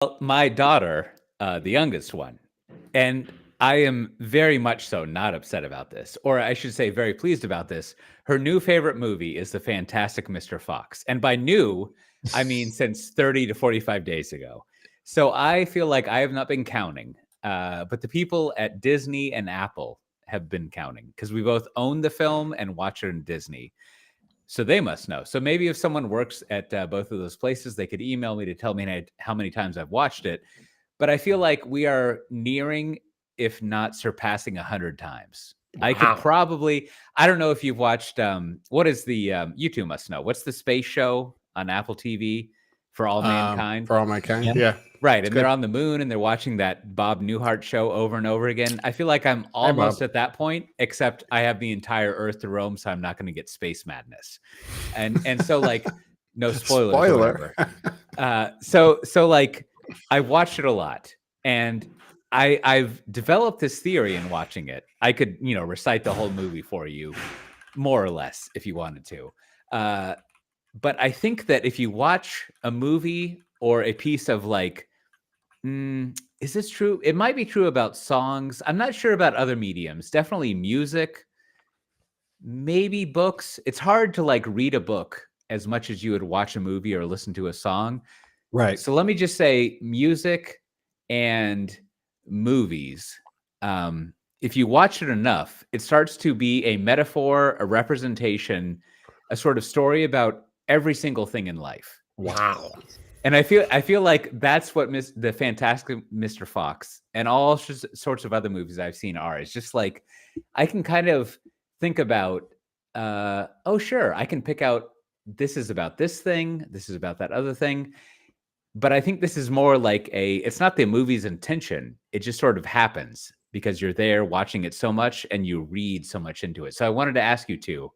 Well, my daughter, the youngest one, and I am very much so not upset about this, or I should say very pleased about this. Her new favorite movie is The Fantastic Mr. Fox. And by new, I mean since 30 to 45 days ago. So I feel like I have not been counting, but the people at Disney and Apple have been counting because we both own the film and watch it in Disney. So they must know. So maybe if someone works at both of those places, they could email me to tell me how many times I've watched it. But I feel like we are nearing, if not surpassing 100 times. I could Wow. probably, I don't know if you've watched, what is the, you two must know, what's the space show on Apple TV for all mankind? For all my kind. Yeah. Yeah. Right, It's and they're good. on the moon and they're watching that Bob Newhart show over and over again. I feel like I'm Hi, Bob. almost at that point, except I have the entire Earth to roam, so I'm not going to get space madness. And so like no spoilers or Spoiler. whatever. So like I've watched it a lot, and I've developed this theory in watching it. I could recite the whole movie for you, more or less, if you wanted to. But I think that if you watch a movie or a piece of like is this true? It might be true about songs. I'm not sure about other mediums. Definitely music, maybe books. It's hard to like read a book as much as you would watch a movie or listen to a song. Right. So let me just say music and movies. If you watch it enough, it starts to be a metaphor, a representation, a sort of story about every single thing in life. Wow. And I feel like that's what the Fantastic Mr. Fox and all sorts of other movies I've seen are. It's just like I can kind of think about, oh sure, I can pick out this is about this thing, this is about that other thing. But I think this is more like it's not the movie's intention. It just sort of happens because you're there watching it so much and you read so much into it. So I wanted to ask you too,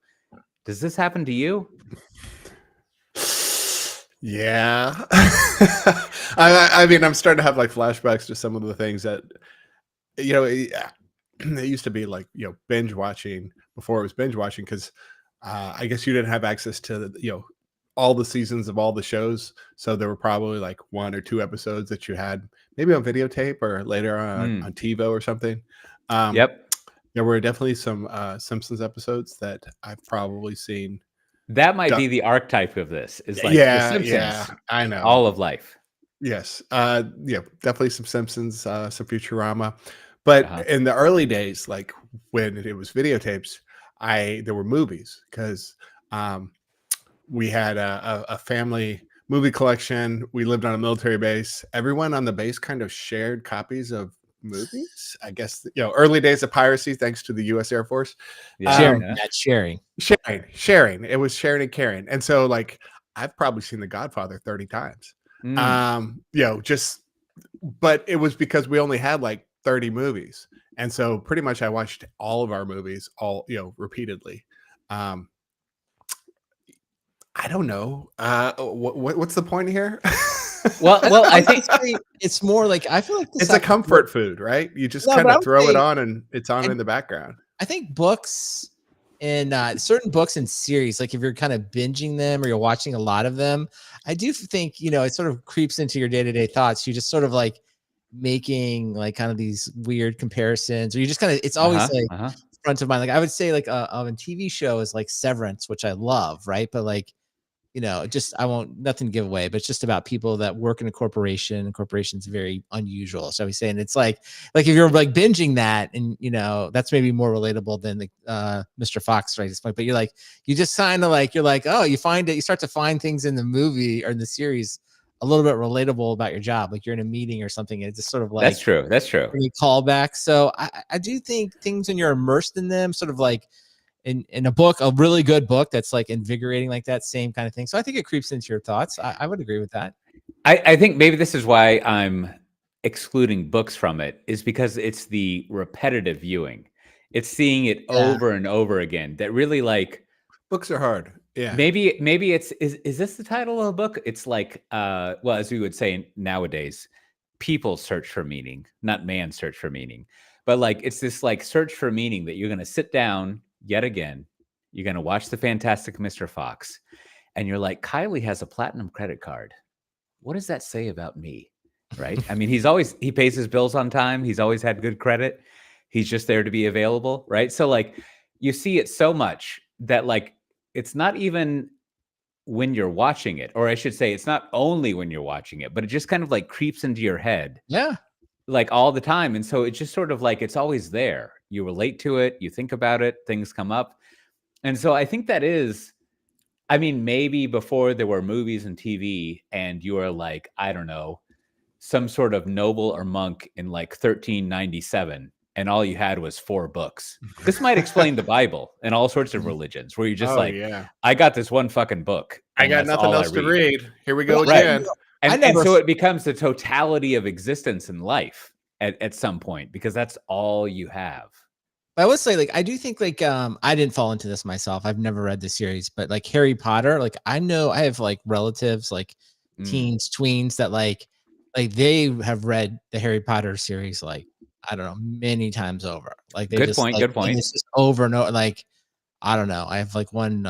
does this happen to you? Yeah. I mean, I'm starting to have like flashbacks to some of the things that, it used to be like, binge watching before it was binge watching because I guess you didn't have access to, all the seasons of all the shows. So there were probably like 1 or 2 episodes that you had maybe on videotape or later on TiVo or something. Yep. There were definitely some Simpsons episodes that I've probably seen. That might be the archetype of this. Is like The Simpsons. Yeah, I know. All of life. Yes. Definitely some Simpsons, some Futurama. But in the early days, like when it was videotapes, there were movies because we had a family movie collection. We lived on a military base. Everyone on the base kind of shared copies of movies. I guess early days of piracy, thanks to the U.S. Air Force. Sharing. It was sharing and caring. And so, like, I've probably seen The Godfather 30 times. But it was because we only had like 30 movies, and so pretty much I watched all of our movies repeatedly. I don't know. What's the point here? Well, I think it's more like I feel like it's a comfort food, right? You just kind of throw it on and it's on in the background. I think books and certain books and series, like if you're kind of binging them or you're watching a lot of them, I do think, it sort of creeps into your day-to-day thoughts. You just sort of like making like kind of these weird comparisons, or you just kind of, it's always front of mind. Like I would say like a TV show is like Severance, which I love, right? But like, just nothing to give away, but it's just about people that work in a corporation, and corporation's very unusual. So he's saying it's like if you're like binging that, and that's maybe more relatable than the Mr. Fox right at this point. But you're like, you just kind of like, you're like, oh, you start to find things in the movie or in the series a little bit relatable about your job. Like you're in a meeting or something, and it's just sort of like that's true. Callback. So I do think things when you're immersed in them, sort of like in a book, a really good book that's like invigorating, like that same kind of thing. So I think it creeps into your thoughts. I would agree with that. I think maybe this is why I'm excluding books from it, is because it's the repetitive viewing. It's seeing it over and over again that really like books are hard. Yeah. Maybe is this the title of a book? It's like well, as we would say nowadays, people search for meaning, not man search for meaning. But like it's this like search for meaning that you're going to sit down yet again. You're going to watch The Fantastic Mr. Fox, and you're like, Kylie has a platinum credit card. What does that say about me? right? I mean, he pays his bills on time. He's always had good credit. He's just there to be available, right? So like you see it so much that like it's not even when you're watching it, or I should say it's not only when you're watching it, but it just kind of like creeps into your head. Yeah. Like all the time. And so it's just sort of like it's always there. You relate to it, you think about it, things come up. And so I think that is, I mean, maybe before there were movies and TV and you were like, I don't know, some sort of noble or monk in like 1397 and all you had was 4 books. This might explain the Bible and all sorts of religions where you're just yeah. I got this one fucking book. I got nothing else to read. Here we go Right. again. And so it becomes the totality of existence in life at some point because that's all you have. I would say, like, I do think, like, I didn't fall into this myself. I've never read the series, but like Harry Potter, like, I know I have like relatives, like teens, tweens that like they have read the Harry Potter series, like, I don't know, many times over. Like, they Good point. It's just over and over. Like, I don't know. I have like one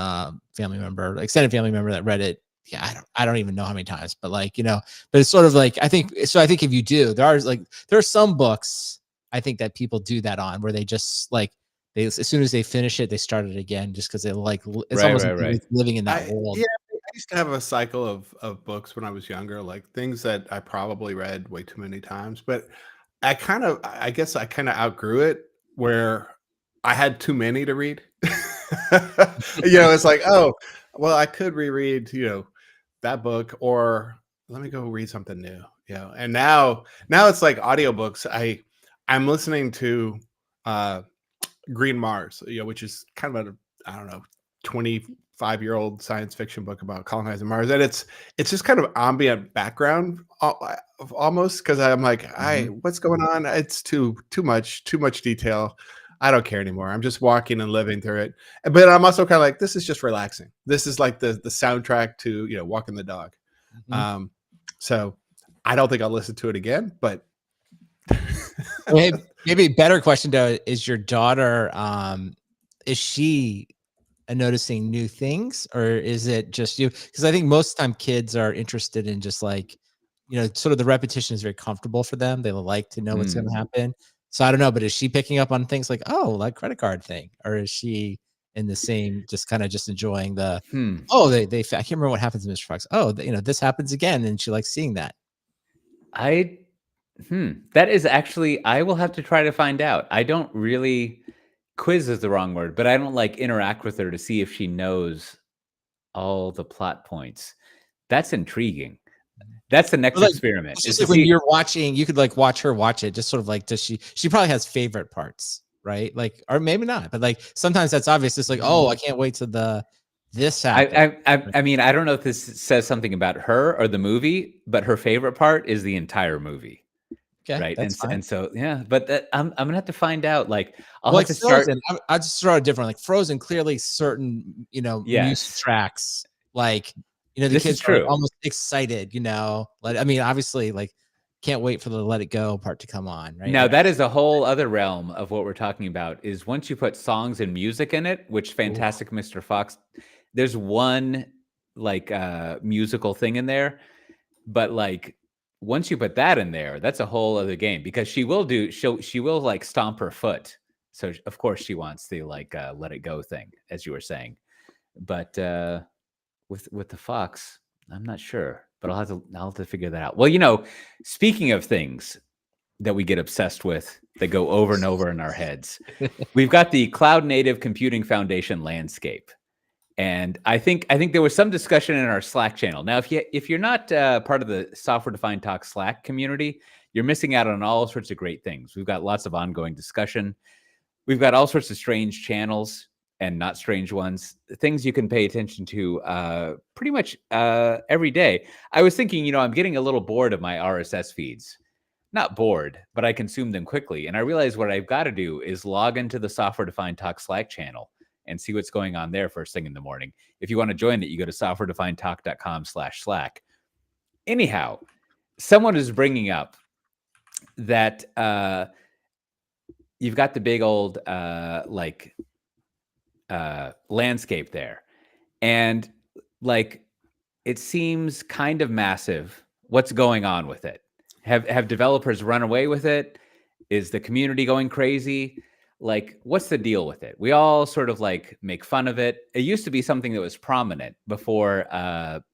family member, extended family member that read it. Yeah, I don't even know how many times, but like, but it's sort of like, I think if you do, there are some books I think that people do that on where they just like as soon as they finish it, they start it again just because they like it's almost like living in that world. Yeah, I used to have a cycle of books when I was younger, like things that I probably read way too many times, but I guess I kind of outgrew it where I had too many to read. It's like, oh, well, I could reread, that book, or let me go read something new. And now it's like audiobooks. I'm listening to Green Mars, which is kind of I don't know, 25-year-old science fiction book about colonizing Mars. And it's just kind of ambient background almost, because I'm like, what's going on? It's too much detail. I don't care anymore. I'm just walking and living through it. But I'm also kind of like, this is just relaxing. This is like the soundtrack to, walking the dog. So I don't think I'll listen to it again, but maybe a better question though, is your daughter, is she noticing new things, or is it just you? Because I think most of the time kids are interested in just like, sort of the repetition is very comfortable for them. They like to know what's going to happen. So I don't know, but is she picking up on things like, oh, like credit card thing, or is she in the same, just kind of just enjoying the, oh, I can't remember what happens to Mr. Fox. Oh, this happens again, and she likes seeing that. That is actually, I will have to try to find out. I don't really, quiz is the wrong word, but I don't like interact with her to see if she knows all the plot points. That's intriguing. That's the next experiment. It's just like when you're watching, you could like watch her watch it, just sort of like, does she probably has favorite parts, right? Like, or maybe not, but like sometimes that's obvious. It's like, oh, I can't wait to this happens. I mean, I don't know if this says something about her or the movie, but her favorite part is the entire movie. Okay, right. And so, yeah, but I'm going to have to find out, like, I'll have to start. I'll just throw it different, like Frozen, clearly certain, music tracks, like, the this kids is true. are almost excited, like, I mean, obviously, like, can't wait for the Let It Go part to come on. Right now, that is a whole other realm of what we're talking about, is once you put songs and music in it, which Fantastic Mr. Fox, there's one like musical thing in there, but like, once you put that in there, that's a whole other game, because she will like stomp her foot. So of course she wants the like Let It Go thing, as you were saying. But with the Fox, I'm not sure, but I'll have to figure that out. Well, speaking of things that we get obsessed with that go over and over in our heads, we've got the Cloud Native Computing Foundation Landscape. And I think there was some discussion in our Slack channel. Now, if you're not part of the Software Defined Talk Slack community, you're missing out on all sorts of great things. We've got lots of ongoing discussion. We've got all sorts of strange channels and not strange ones, things you can pay attention to pretty much every day. I was thinking, I'm getting a little bored of my RSS feeds. Not bored, but I consume them quickly. And I realized what I've got to do is log into the Software Defined Talk Slack channel and see what's going on there first thing in the morning. If you want to join it, you go to softwaredefinedtalk.com/Slack. Anyhow, someone is bringing up that you've got the big old landscape there. And like, it seems kind of massive. What's going on with it? Have developers run away with it? Is the community going crazy? Like, what's the deal with it? We all sort of like make fun of it. It used to be something that was prominent before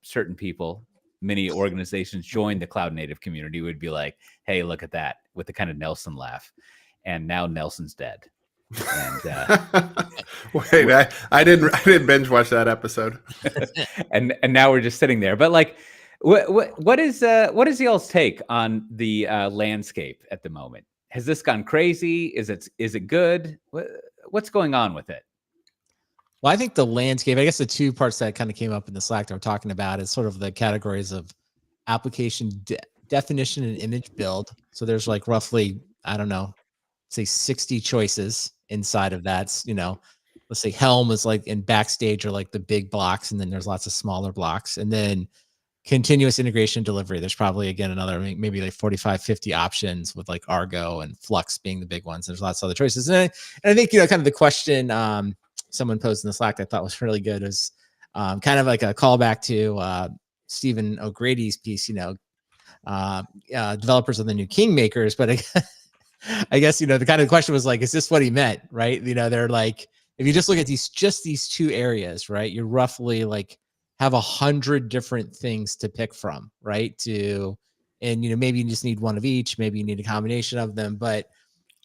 certain people, many organizations joined the cloud native community, would be like, hey, look at that, with the kind of Nelson laugh. And now Nelson's dead. And wait, I didn't binge watch that episode. and now we're just sitting there. But like, what is y'all's take on the landscape at the moment? Has this gone crazy? Is it good? What's going on with it? Well, I think the landscape, I guess the two parts that kind of came up in the Slack that we're talking about is sort of the categories of application definition and image build. So there's like roughly, I don't know, say 60 choices inside of that. You know, let's say Helm is like, in Backstage are like the big blocks, and then there's lots of smaller blocks. And then continuous integration delivery, there's probably, again, another maybe like 45, 50 options, with like Argo and Flux being the big ones. There's lots of other choices. And I think, you know, kind of the question someone posed in the Slack that I thought was really good is kind of like a callback to Stephen O'Grady's piece, you know, developers are the new kingmakers. But I guess, you know, the kind of question was like, is this what he meant? Right. You know, they're like, if you just look at these two areas, right, you're roughly like have 100 different things to pick from, right? And, you know, maybe you just need one of each, maybe you need a combination of them. But,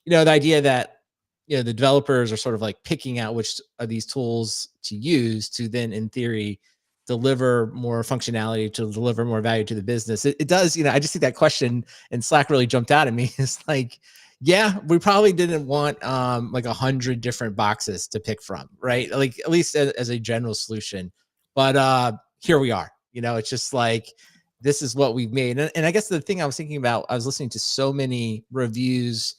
you know, the idea that, you know, the developers are sort of like picking out which of these tools to use to then, in theory, deliver more functionality, to deliver more value to the business. It does, you know, I just think that question in Slack really jumped out at me. It's like, yeah, we probably didn't want like 100 different boxes to pick from, right? Like, at least as a general solution. But here we are. You know, it's just like, this is what we've made. And I guess the thing I was thinking about, I was listening to so many reviews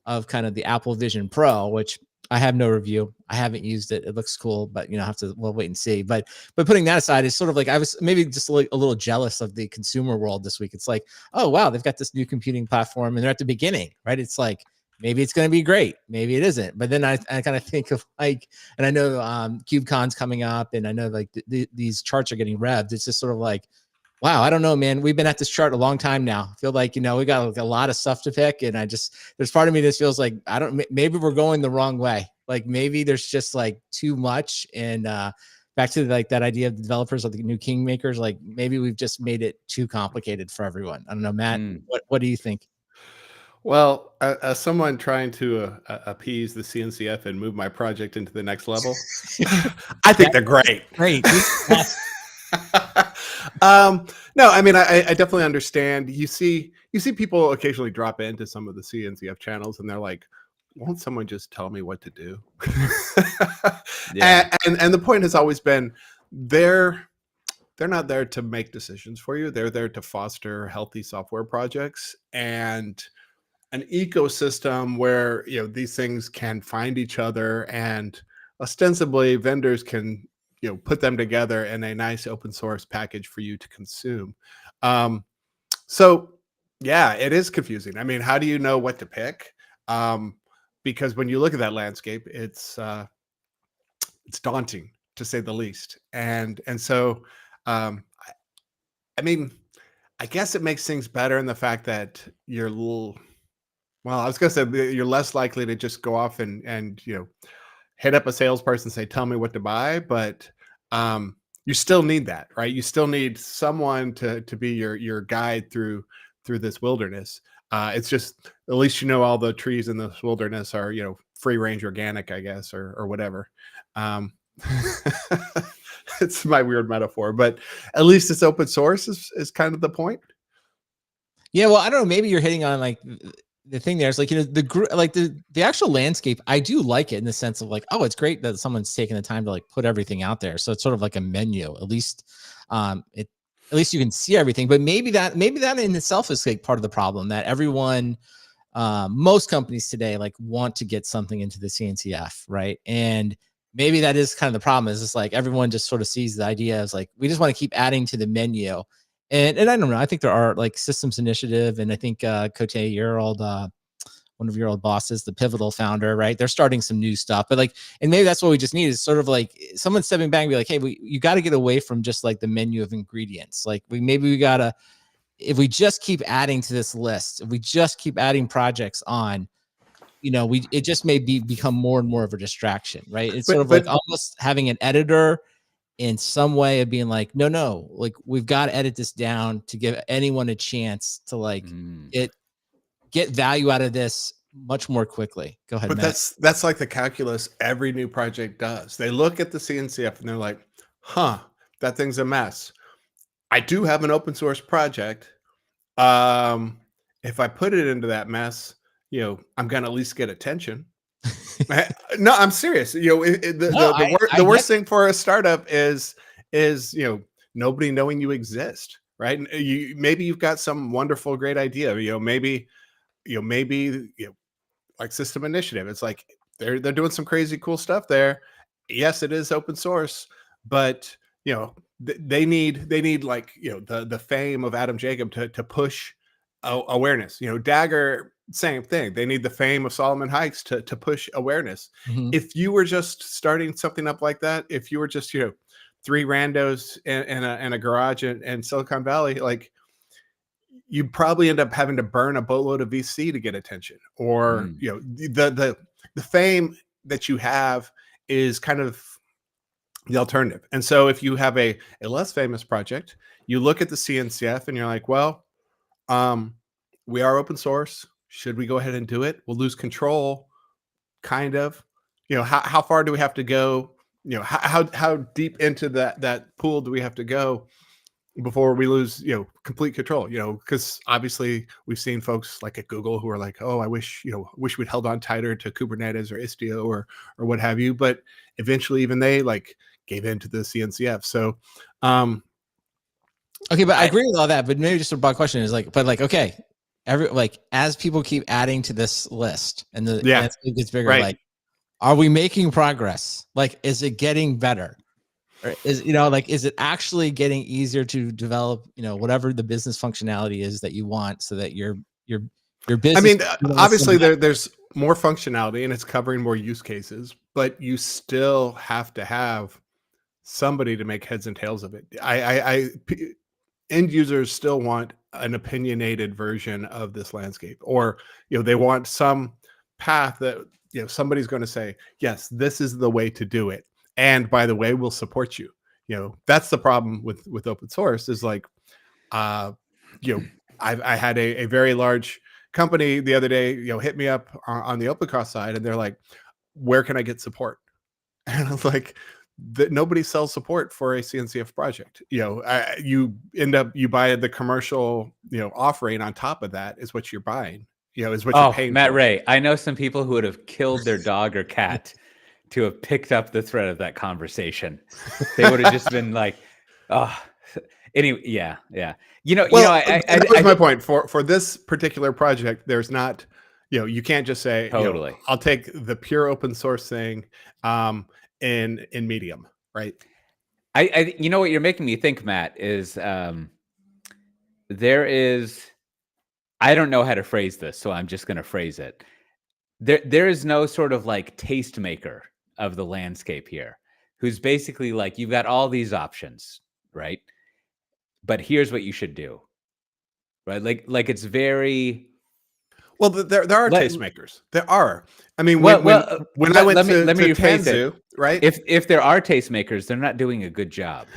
of kind of the Apple Vision Pro, which I have no review. I haven't used it. It looks cool, but, you know, we'll wait and see. But putting that aside, it's sort of like, I was maybe just a little jealous of the consumer world this week. It's like, oh, wow, they've got this new computing platform and they're at the beginning, right? It's like, maybe it's going to be great. Maybe it isn't. But then I kind of think of like, and I know KubeCon's coming up, and I know like these charts are getting revved. It's just sort of like, wow, I don't know, man. We've been at this chart a long time now. I feel like, you know, we got like a lot of stuff to pick. And there's part of me that feels like, maybe we're going the wrong way. Like, maybe there's just like too much. And back to like that idea of the developers are the new kingmakers. Like, maybe we've just made it too complicated for everyone. I don't know, Matt, what do you think? Well, as someone trying to appease the CNCF and move my project into the next level, I think they're great. Great. No, I mean, I definitely understand. You see people occasionally drop into some of the CNCF channels, and they're like, "Won't someone just tell me what to do?" Yeah. And the point has always been, they're not there to make decisions for you. They're there to foster healthy software projects and an ecosystem where, you know, these things can find each other, and ostensibly vendors can, you know, put them together in a nice open source package for you to consume. So yeah, it is confusing. I mean, how do you know what to pick? Because when you look at that landscape, it's daunting, to say the least. And so, I mean, I guess it makes things better in the fact that you're I was gonna say you're less likely to just go off and you know, hit up a salesperson and say, tell me what to buy. But you still need that, right? You still need someone to be your guide through this wilderness. It's just, at least, you know, all the trees in this wilderness are, you know, free range organic, I guess, or whatever. It's my weird metaphor, but at least it's open source is kind of the point. Yeah, well, I don't know. Maybe you're hitting on like the thing there is like, you know, the actual landscape. I do like it in the sense of like, oh, it's great that someone's taking the time to like put everything out there. So it's sort of like a menu. At least at least you can see everything. But maybe that in itself is like part of the problem, that everyone, most companies today like want to get something into the CNCF, right? And maybe that is kind of the problem. Is it's like everyone just sort of sees the idea as like, we just want to keep adding to the menu. And I don't know. I think there are like Systems Initiative, and I think Cote, your old one of your old bosses, the Pivotal founder, right? They're starting some new stuff, but like, and maybe that's what we just need is sort of like someone stepping back and be like, hey, you got to get away from just like the menu of ingredients. Like we gotta, if we just keep adding to this list, if we just keep adding projects on, it just may become more and more of a distraction, right? It's sort of like almost having an editor in some way of being like, no, like we've got to edit this down to give anyone a chance to like get value out of this much more quickly. Go ahead, But Matt. that's like the calculus every new project does. They look at the CNCF and they're like, that thing's a mess. I do have an open source project. If I put it into that mess, I'm gonna at least get attention. No, I'm serious. The worst thing for a startup is nobody knowing you exist, right? And maybe you've got some wonderful, great idea. Maybe like System Initiative. It's like they're doing some crazy cool stuff there. Yes, it is open source, but they need like the fame of Adam Jacob to push awareness. Dagger, same thing. They need the fame of Solomon Hikes to push awareness. If you were just starting something up like that, if you were just three randos in a garage in Silicon Valley, like you probably end up having to burn a boatload of VC to get attention, or the fame that you have is kind of the alternative. And so if you have a less famous project, you look at the CNCF and you're like, well, we are open source. Should we go ahead and do it? We'll lose control, kind of. How far do we have to go? How deep into that pool do we have to go before we lose complete control? Because obviously we've seen folks like at Google who are like, oh, I wish we'd held on tighter to Kubernetes or Istio or what have you. But eventually even they like gave in to the CNCF. So okay, but I agree with all that. But maybe just a broad question is like, okay, as people keep adding to this list and the landscape gets bigger, like, are we making progress? Like, is it getting better? Or is it actually getting easier to develop, whatever the business functionality is that you want, so that your business? I mean, obviously there's more functionality and it's covering more use cases, but you still have to have somebody to make heads and tails of it. End users still want an opinionated version of this landscape, or they want some path that somebody's going to say, yes, this is the way to do it, and by the way, we'll support you. That's the problem with open source, is like I had a very large company the other day hit me up on the OpenCross side, and they're like, where can I get support? And I was like, that nobody sells support for a CNCF project. You buy the commercial offering on top of that is what you're buying. Is what you're paying Matt for. Ray, I know some people who would have killed their dog or cat to have picked up the thread of that conversation. They would have just been like, oh, anyway, yeah. That was my point. For this particular project, there's not, you can't just say, totally. I'll take the pure open source thing in Medium, right? I what you're making me think, Matt, is there is, I don't know how to phrase this, so I'm just going to phrase it. There is no sort of like tastemaker of the landscape here, who's basically like, you've got all these options, right? But here's what you should do, right? Like it's very well. There are tastemakers. There are. I mean, when I went to Tanzu, right? If there are tastemakers, they're not doing a good job,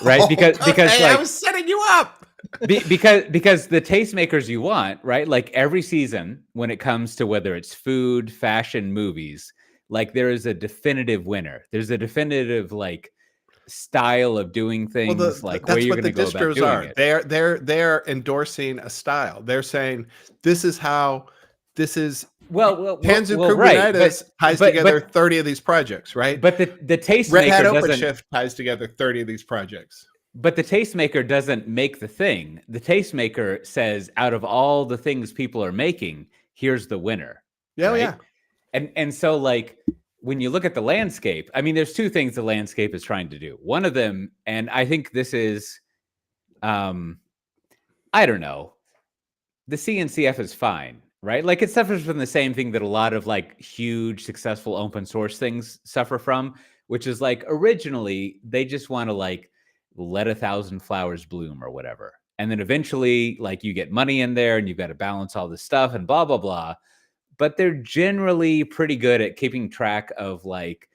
right? Because hey, I was setting you up. because the tastemakers you want, right? Like every season, when it comes to whether it's food, fashion, movies, like there is a definitive winner. There's a definitive like style of doing things. Well, where you're going to go about doing it. They're endorsing a style. They're saying this is how this is. Tanzu Kubernetes ties together 30 of these projects, right? But the tastemaker Red Hat OpenShift ties together 30 of these projects. But the tastemaker doesn't make the thing. The tastemaker says, out of all the things people are making, here's the winner. Yeah, right? yeah. And so like when you look at the landscape, I mean, there's two things the landscape is trying to do. One of them, and I think this is, I don't know, the CNCF is fine, right? Like it suffers from the same thing that a lot of like huge successful open source things suffer from, which is like originally they just want to like let 1,000 flowers bloom or whatever. And then eventually, like, you get money in there and you've got to balance all this stuff and blah, blah, blah. But they're generally pretty good at keeping track of, like,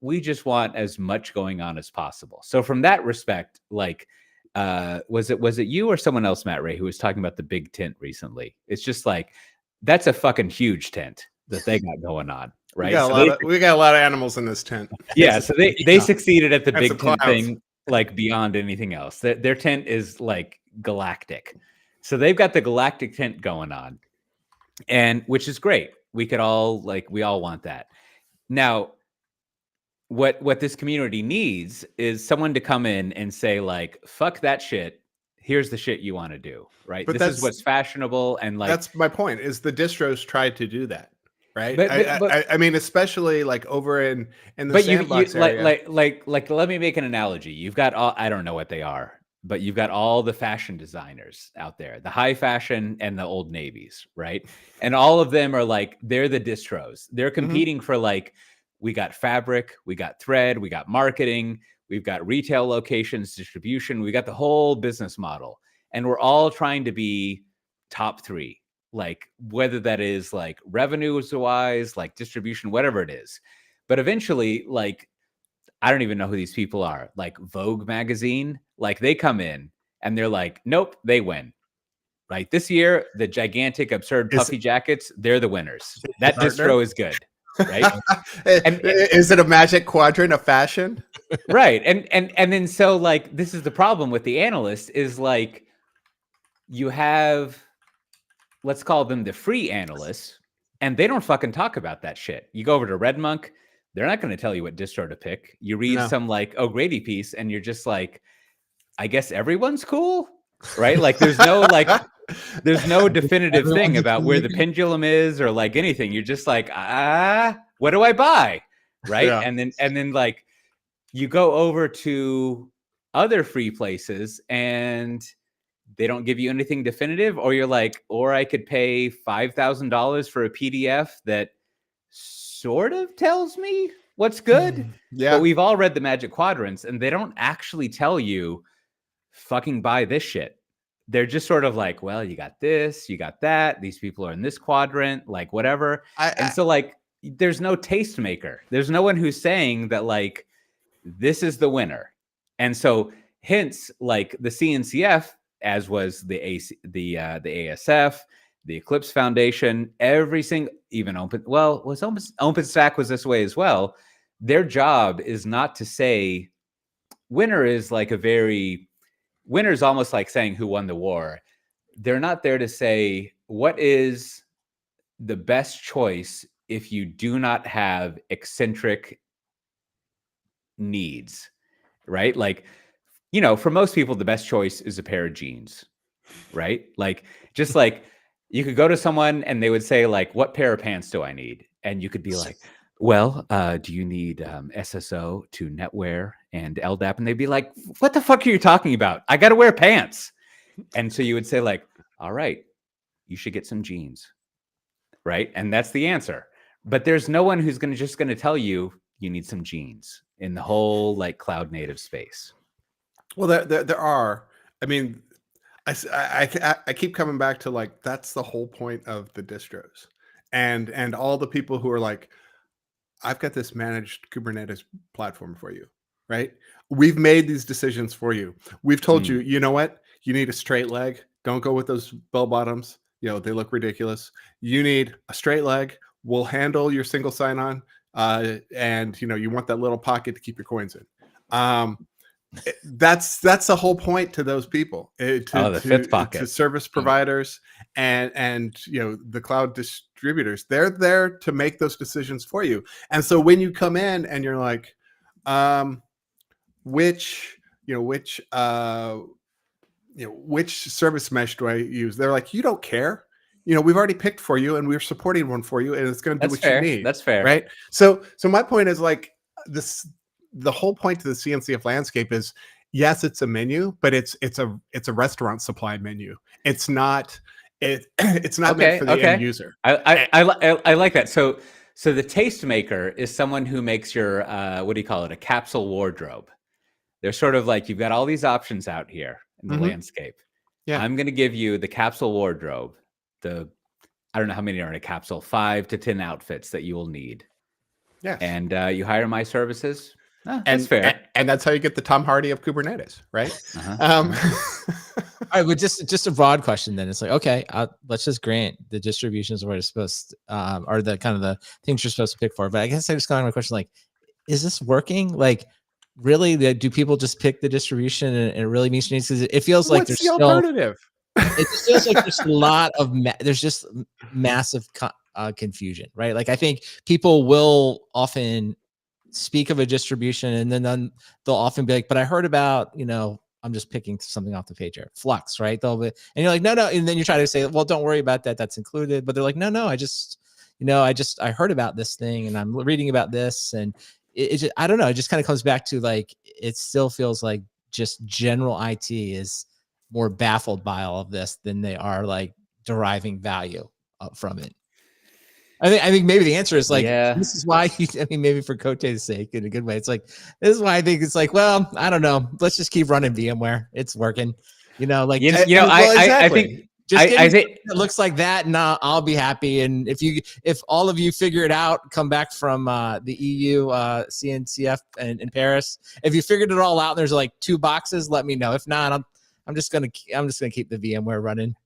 we just want as much going on as possible. So from that respect, like, was it you or someone else, Matt Ray, who was talking about the big tent recently? It's just like, that's a fucking huge tent that they got going on, right? We got a lot of animals in this tent. Yeah, so they succeeded at the That's big tent thing, like, beyond anything else. Their tent is like Galactic. So they've got the Galactic tent going on, and which is great. We all want that. Now, what this community needs is someone to come in and say, like, fuck that shit. Here's the shit you want to do, right? But this is what's fashionable, and like, that's my point. Is the distros tried to do that, right? But I mean, especially like over in the sandbox area. Like, let me make an analogy. You've got I don't know what they are, but you've got all the fashion designers out there, the high fashion and the Old Navies, right? And all of them are like, they're the distros. They're competing for, like, we got fabric, we got thread, we got marketing, we've got retail locations, distribution, we got the whole business model. And we're all trying to be top 3, like, whether that is like revenues wise, like distribution, whatever it is. But eventually, like, I don't even know who these people are, like Vogue magazine, like, they come in and they're like, nope, they win. Right. This year, the gigantic, absurd puffy jackets, they're the winners. That distro is good. Right. And is it a magic quadrant of fashion? Right. And then, so, like, this is the problem with the analysts is, like, you have, let's call them the free analysts, and they don't fucking talk about that shit. You go over to Red Monk, they're not going to tell you what distro to pick. You read some, like, O'Grady piece and you're just like, I guess everyone's cool. Right. Like, there's no definitive thing about where the pendulum is or, like, anything. You're just like, what do I buy? Right. Yeah. And then like, you go over to other free places and they don't give you anything definitive, or you're like, or I could pay $5,000 for a PDF that sort of tells me what's good. Yeah. But we've all read the Magic Quadrants and they don't actually tell you fucking buy this shit. They're just sort of like, well, you got this, you got that. These people are in this quadrant, like, whatever. So, like, there's no tastemaker. There's no one who's saying that, like, this is the winner. And so, hence, like, the CNCF, as was the ASF, the Eclipse Foundation, every single, even OpenStack was this way as well. Their job is not to say winner is like winner's almost like saying who won the war. They're not there to say what is the best choice if you do not have eccentric needs, right? Like, for most people, the best choice is a pair of jeans, right? Like, just like, you could go to someone and they would say, like, what pair of pants do I need? And you could be like, well, do you need SSO to netwear and LDAP? And they'd be like, what the fuck are you talking about? I got to wear pants. And so you would say, like, all right, you should get some jeans. Right. And that's the answer. But there's no one who's just going to tell you you need some jeans in the whole, like, cloud native space. Well, there are. I mean, I keep coming back to, like, that's the whole point of the distros and all the people who are like, I've got this managed Kubernetes platform for you, right? We've made these decisions for you. We've told you, you know what? You need a straight leg. Don't go with those bell bottoms. They look ridiculous. You need a straight leg. We'll handle your single sign-on. And, you want that little pocket to keep your coins in. That's the whole point to those people. The fifth pocket. To service providers and the cloud distributors. They're there to make those decisions for you. And so when you come in and you're like, which service mesh do I use? They're like, you don't care. We've already picked for you and we're supporting one for you and it's going to do what you need. That's fair. Right. So my point is, like, the whole point to the CNCF Landscape is, yes, it's a menu, but it's a restaurant supply menu. It's not meant for the end user. I like that. So the tastemaker is someone who makes your what do you call it? A capsule wardrobe. They're sort of like, you've got all these options out here. in the landscape. Yeah. I'm going to give you the capsule wardrobe. I don't know how many are in a capsule, 5 to 10 outfits that you will need. Yes. And you hire my services. That's And fair. and that's how you get the Tom Hardy of Kubernetes, right? All right, but just a broad question then. It's like, okay, let's just grant the distributions where it's supposed are the kind of the things you're supposed to pick for. But I guess I just got my question, like, is this working? Like, really, do people just pick the distribution and it really meets needs? Because it feels like What's there's the alternative? It just feels like there's a lot of there's just massive confusion, right? Like, I think people will often speak of a distribution and then they'll often be like, but I heard about, I'm just picking something off the page here, Flux, right? And you're like, no. And then you try to say, well, don't worry about that. That's included. But they're like, no, I heard about this thing and I'm reading about this. And it just, I don't know. It just kind of comes back to like, it still feels like just general IT is more baffled by all of this than they are like deriving value from it. I think maybe the answer is like, this is why, maybe for Cote's sake, in a good way, it's like, this is why I think it's like, well, I don't know. Let's just keep running VMware. It's working, I think it looks like that and I'll be happy. And if all of you figure it out, come back from the EU, CNCF in Paris. If you figured it all out, and there's like 2 boxes, let me know. If not, I'm just gonna keep the VMware running.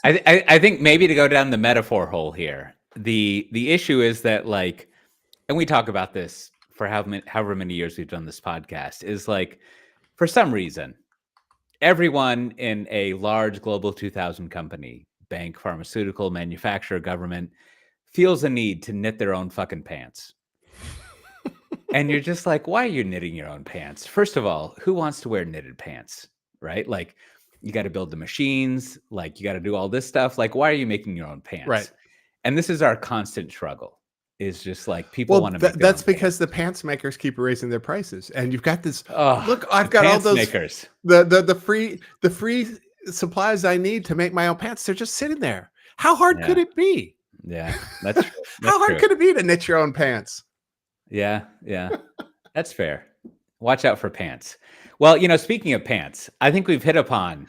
I think maybe to go down the metaphor hole here, the issue is that, like, and we talk about this for however many years we've done this podcast, is like, for some reason, everyone in a large global 2000 company, bank, pharmaceutical, manufacturer, government, feels a need to knit their own fucking pants. And you're just like, why are you knitting your own pants? First of all, who wants to wear knitted pants, right? Like, you got to build the machines, like, you got to do all this stuff. Like, why are you making your own pants? Right. And this is our constant struggle. Is just like, people want to make that's because the pants makers keep raising their prices, and you've got this. Look, I've got all those makers. The free supplies I need to make my own pants. They're just sitting there. How hard could it be? Yeah, that's true. How hard could it be to knit your own pants? Yeah, that's fair. Watch out for pants. Well, speaking of pants, I think we've hit upon,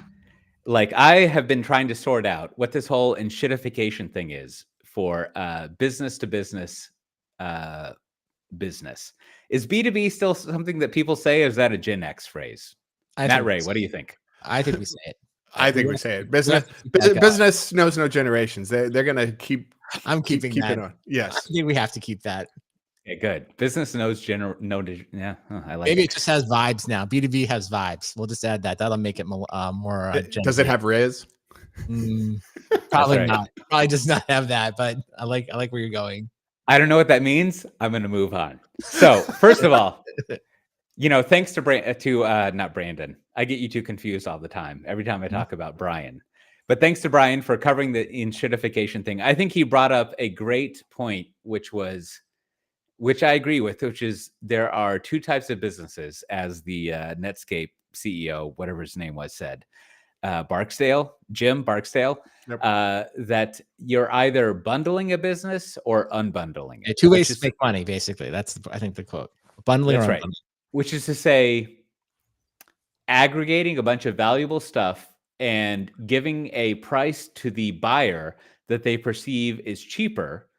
like, I have been trying to sort out what this whole enshittification thing is for business to business business. Is B2B still something that people say, or is that a Gen X phrase? Matt Ray, what do you think? I think we say it. I think we say it. Business knows no generations. They're gonna keep. I'm keeping that. On. Yes, I think we have to keep that. Okay, good. Business knows no. Yeah, I like. Maybe it just has vibes now. B2B has vibes. We'll just add that. That'll make it more. Does it have Riz? Probably right. Not. Probably does not have that. But I like where you're going. I don't know what that means. I'm going to move on. So first of all, thanks to not Brandon. I get you two confused all the time. Every time I talk about Brian. But thanks to Brian for covering the enshittification thing. I think he brought up a great point, which I agree with, which is there are 2 types of businesses, as the Netscape CEO, whatever his name was, said. Jim Barksdale, yep. That you're either bundling a business or unbundling it. 2 ways to make money, basically. That's, I think, the quote. Bundling or unbundling. Right. Which is to say, aggregating a bunch of valuable stuff and giving a price to the buyer that they perceive is cheaper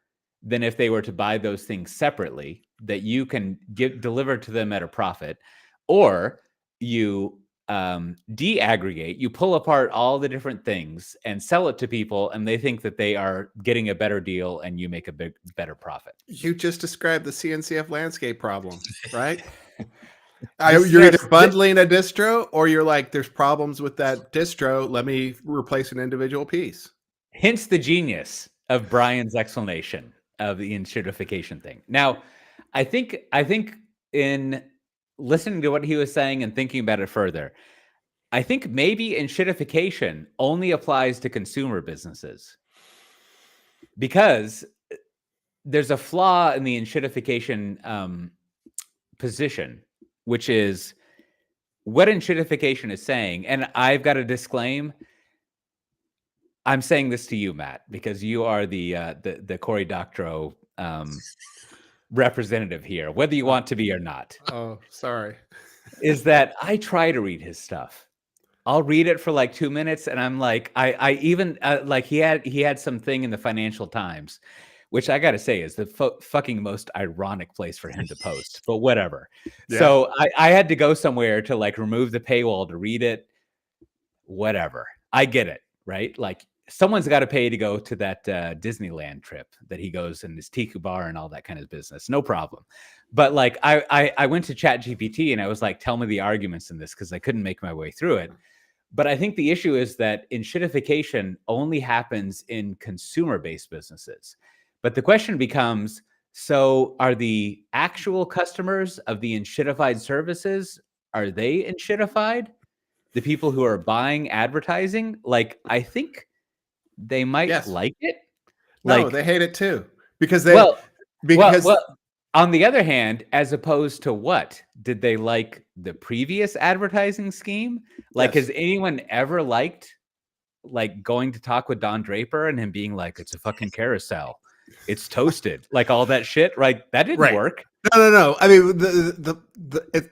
than if they were to buy those things separately, that you can deliver to them at a profit, or you de-aggregate, you pull apart all the different things and sell it to people, and they think that they are getting a better deal and you make a better profit. You just described the CNCF landscape problem, right? You're either bundling a distro, or you're like, there's problems with that distro, let me replace an individual piece. Hence the genius of Brian's explanation of the enshittification thing. Now, I think in listening to what he was saying and thinking about it further, I think maybe enshittification only applies to consumer businesses, because there's a flaw in the enshittification position, which is what enshittification is saying. And I've got to disclaim, I'm saying this to you, Matt, because you are the Cory Doctorow representative here, whether you want to be or not. Oh, sorry. Is that I try to read his stuff I'll read it for like 2 minutes, and I'm like, I even like he had something in the Financial Times, which I got to say is the fucking most ironic place for him to post, but whatever. Yeah. So I had to go somewhere to like remove the paywall to read it. Whatever, I get it, right? Like someone's got to pay to go to that Disneyland trip that he goes in his Tiku bar and all that kind of business. No problem. But like I went to Chat GPT and I was like, tell me the arguments in this because I couldn't make my way through it. But I think the issue is that enshittification only happens in consumer-based businesses. But the question becomes, so are the actual customers of the enshittified services, are they enshittified? The people who are buying advertising? Like, I think they might like it. No, Like, they hate it too because well, on the other hand, as opposed to what? Did they like the previous advertising scheme? Like, has anyone ever liked like going to talk with Don Draper and him being like, it's a fucking carousel, it's toasted, like all that shit, right? That didn't work. No. I mean,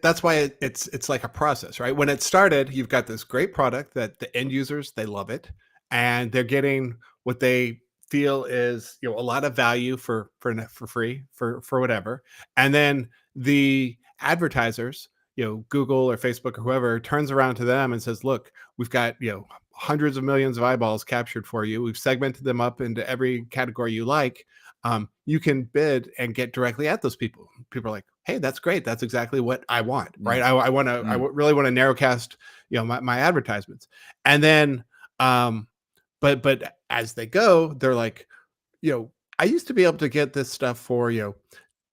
that's why it's like a process, right? When it started, you've got this great product that the end users, they love it, and they're getting what they feel is, you know, a lot of value for free for whatever, and then the advertisers, you know, Google or Facebook or whoever, turns around to them and says, look, we've got, you know, hundreds of millions of eyeballs captured for you. We've segmented them up into every category you like. You can bid and get directly at those people. People are like, hey, that's great. That's exactly what I want, right? I want to, I really want to narrowcast, you know, my advertisements. And then, but as they go, they're like, you know, I used to be able to get this stuff for, you know,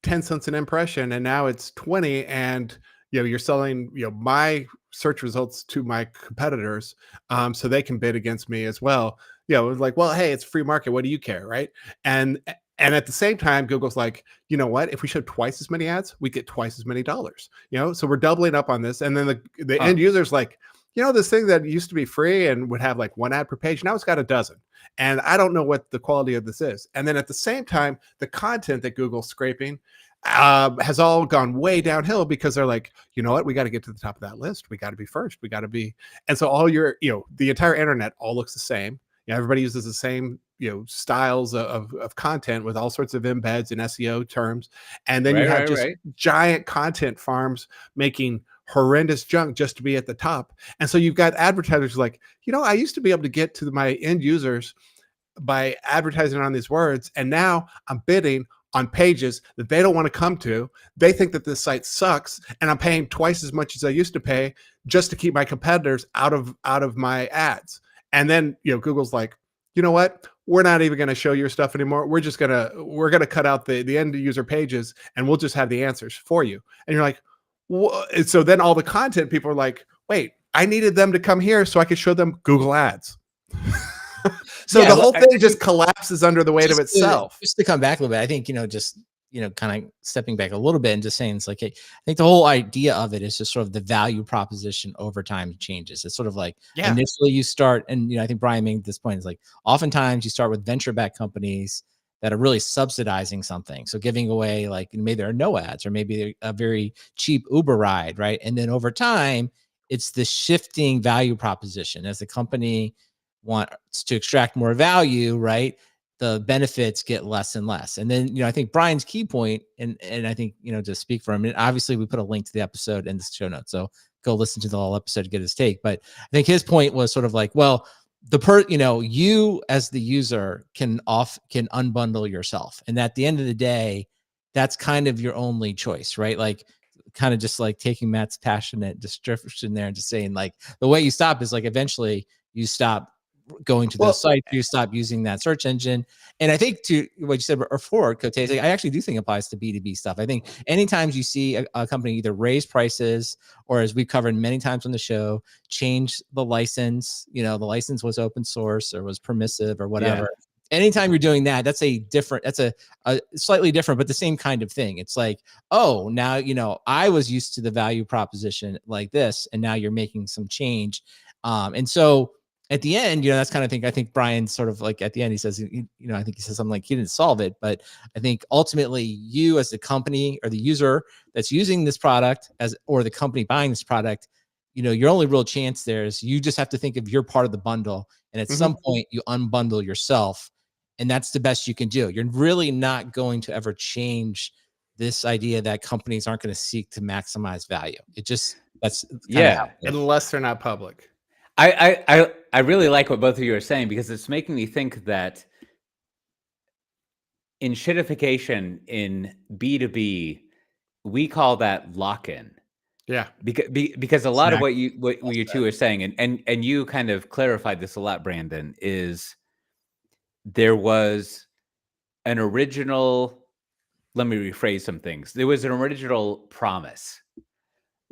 10 cents an impression, and now it's 20. And, you know, you're selling, you know, my search results to my competitors, so they can bid against me as well. You know, it's like, well, hey, it's free market. What do you care, right? And at the same time, Google's like, you know what? If we show twice as many ads, we get twice as many dollars. You know, so we're doubling up on this. And then the end user's like, you know, this thing that used to be free and would have like 1 ad per page, now it's got a dozen. And I don't know what the quality of this is. And then at the same time, the content that Google's scraping has all gone way downhill because they're like, you know what, we got to get to the top of that list. We got to be first. We got to be. And so all your, you know, the entire internet all looks the same. You know, everybody uses the same, you know, styles of content with all sorts of embeds and SEO terms. And then you have just giant content farms making horrendous junk just to be at the top. And so you've got advertisers like, you know, I used to be able to get to my end users by advertising on these words, and now I'm bidding on pages that they don't want to come to. They think that this site sucks, and I'm paying twice as much as I used to pay just to keep my competitors out of my ads. And then, you know, Google's like, you know what? We're not even going to show your stuff anymore. We're going to cut out the end user pages, and we'll just have the answers for you. And you're like, what? So then all the content people are like, wait, I needed them to come here so I could show them Google ads. So the whole thing just collapses under the weight of itself. Just to come back a little bit, I think, you know, just, you know, kind of stepping back a little bit and just saying it's like, hey, I think the whole idea of it is just sort of the value proposition over time changes. It's sort of like initially you start, and, you know, I think Brian made this point, is like oftentimes you start with venture-backed companies that are really subsidizing something. So giving away, like, maybe there are no ads, or maybe a very cheap Uber ride, right? And then over time, it's the shifting value proposition as the company wants to extract more value, right? The benefits get less and less. And then, you know, I think Brian's key point, and I think, you know, to speak for him, and obviously we put a link to the episode in the show notes, so go listen to the whole episode to get his take. But I think his point was sort of like, well, you know, you as the user can unbundle yourself. And at the end of the day, that's kind of your only choice, right? Like, kind of just like taking Matt's passionate description there and just saying, like, the way you stop is like, eventually you stop going to those sites, you stop using that search engine. And I think to what you said before, Cote, I actually do think applies to B2B stuff. I think anytime you see a company either raise prices, or, as we've covered many times on the show, change the license, you know, the license was open source or was permissive or whatever. Anytime you're doing that, that's a slightly different, but the same kind of thing. It's like, oh, now, you know, I was used to the value proposition like this, and now you're making some change. And so at the end, you know, that's kind of thing. I think Brian sort of like at the end, he says, you know, I think he says something like he didn't solve it, but I think ultimately you as the company or the user that's using this product or the company buying this product your only real chance there is you just have to think of your part of the bundle. And at some point you unbundle yourself. And that's the best you can do. You're really not going to ever change this idea that companies aren't going to seek to maximize value. That's unless they're not public. I really like what both of you are saying, because it's making me think that in shitification in B2B, we call that lock-in. Yeah, because a lot of what you two are saying, and you kind of clarified this a lot, Brandon, is there was an original. Let me rephrase some things. There was an original promise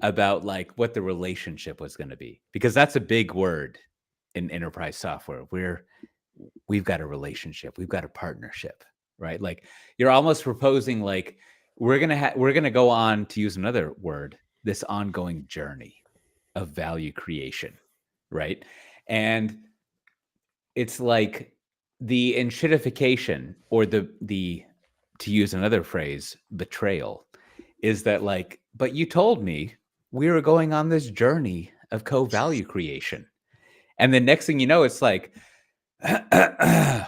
about like what the relationship was going to be, because that's a big word in enterprise software. We've got a relationship, we've got a partnership, right? Like you're almost proposing like we're gonna go on, to use another word, this ongoing journey of value creation, right? And it's like the enshittification, or the to use another phrase, betrayal, is that like, but you told me we were going on this journey of co-value creation. And the next thing you know, it's like,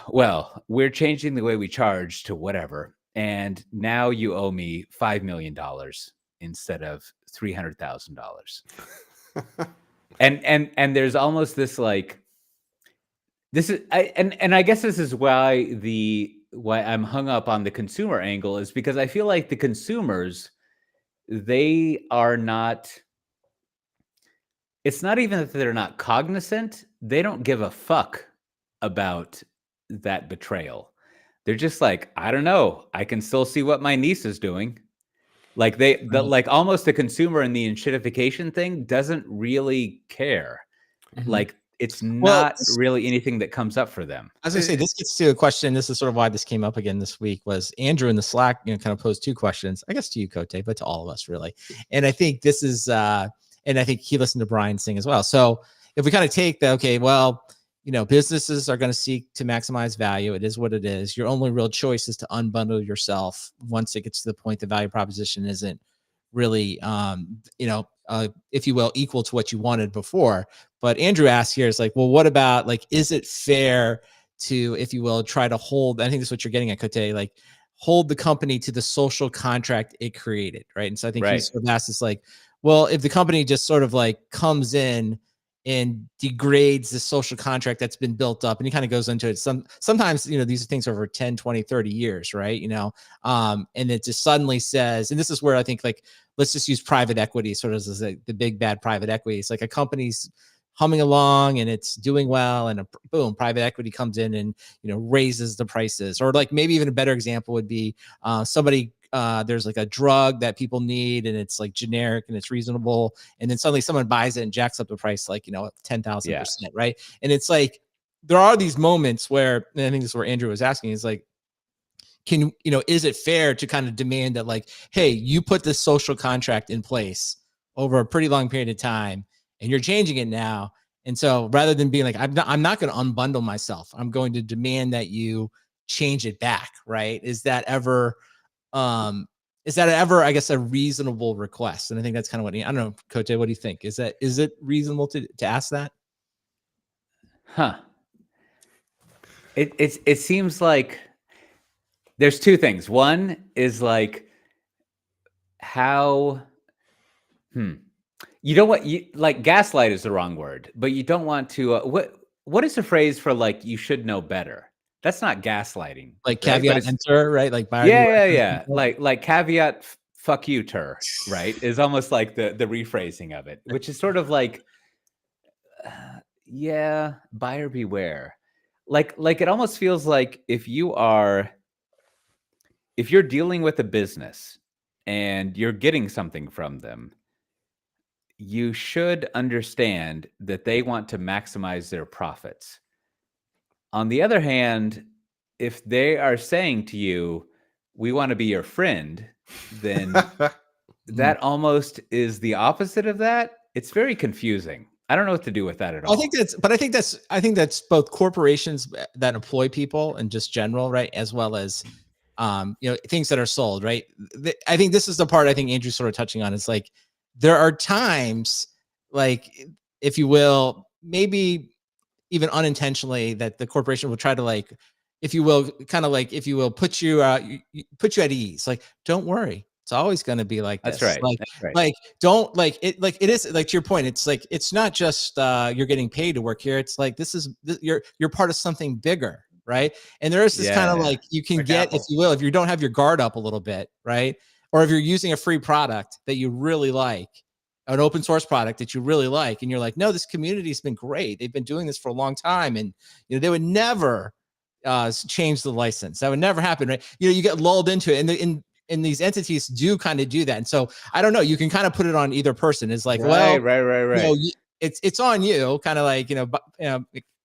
well, we're changing the way we charge to whatever. And now you owe me $5 million instead of $300,000. and there's almost this like, this is, I guess this is why I'm hung up on the consumer angle, is because I feel like the consumers, they are not, it's not even that they're not cognizant. They don't give a fuck about that betrayal. They're just like, I don't know, I can still see what my niece is doing. Like like almost the consumer in the enshittification thing doesn't really care. Like it's not really anything that comes up for them. I was gonna say, this gets to a question. This is sort of why this came up again this week. Was Andrew in the Slack, kind of posed two questions, I guess to you, Cote, but to all of us really. And I think this is, and I think he listened to Brian sing as well. So if we kind of take the, okay, well, businesses are going to seek to maximize value. It is what it is. Your only real choice is to unbundle yourself once it gets to the point the value proposition isn't really, if you will, equal to what you wanted before. But Andrew asked here is like, well, what about like, is it fair to, if you will, try to hold, I think that's what you're getting at, Cote, like hold the company to the social contract it created, right? And so I think he sort of asked us like, well, if the company just sort of like comes in and degrades the social contract that's been built up, and he kind of goes into it. Sometimes, these things are over 10, 20, 30 years, right? And it just suddenly says, and this is where I think like, let's just use private equity sort of as the big bad private equity. It's like a company's humming along and it's doing well, and boom, private equity comes in and, raises the prices. Or like maybe even a better example would be there's like a drug that people need and it's like generic and it's reasonable. And then suddenly someone buys it and jacks up the price, like, 10,000%. Right. And it's like, there are these moments where, and I think this is where Andrew was asking, is like, is it fair to kind of demand that like, hey, you put this social contract in place over a pretty long period of time and you're changing it now. And so rather than being like, I'm not going to unbundle myself, I'm going to demand that you change it back. Right. Is that ever, I guess, a reasonable request? And I think that's kind of what I don't know, Cote, what do you think? Is it reasonable to ask that? Huh. It seems like there's two things. One is like how, you don't want, like gaslight is the wrong word, but you don't want to, what is the phrase for like, you should know better? That's not gaslighting. Like caveat emptor, right? Like yeah. Like caveat fuck you ter, right? Is almost like the rephrasing of it, which is sort of like, buyer beware. Like it almost feels like if you're dealing with a business and you're getting something from them, you should understand that they want to maximize their profits. On the other hand, if they are saying to you, we want to be your friend, then that almost is the opposite of that. It's very confusing. I don't know what to do with that at all. I think that's both corporations that employ people and just general, right? As well as, things that are sold, right? I think this is the part I think Andrew's sort of touching on. It's like, there are times like, if you will, maybe even unintentionally, that the corporation will try to, like, if you will, kind of like, if you will, put you at ease. Like, don't worry, it's always going to be like That's this. right. That's right. Don't like it is like, to your point. It's like, it's not just you're getting paid to work here. It's like, you're part of something bigger, right? And there is this kind of Yeah. like, you can Like get, if Apple. you will, if you don't have your guard up a little bit, right? Or if you're using a free product that you really like, an open source product that you really like, and you're like, no, this community's been great. They've been doing this for a long time, and they would never change the license. That would never happen, right? You get lulled into it, and these entities do kind of do that. And so I don't know. You can kind of put it on either person. It's like, well, Right. it's on you, kind of like,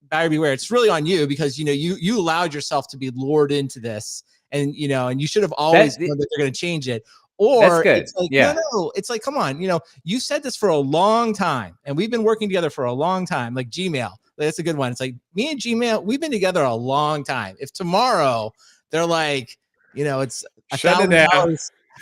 buyer beware. It's really on you, because you allowed yourself to be lured into this, and and you should have always known that they're going to change it. That's Or good. it's like, Yeah. no, it's like, come on, you said this for a long time, and we've been working together for a long time. Like Gmail, that's a good one. It's like, me and Gmail, we've been together a long time. If tomorrow they're like, it's Shut it down.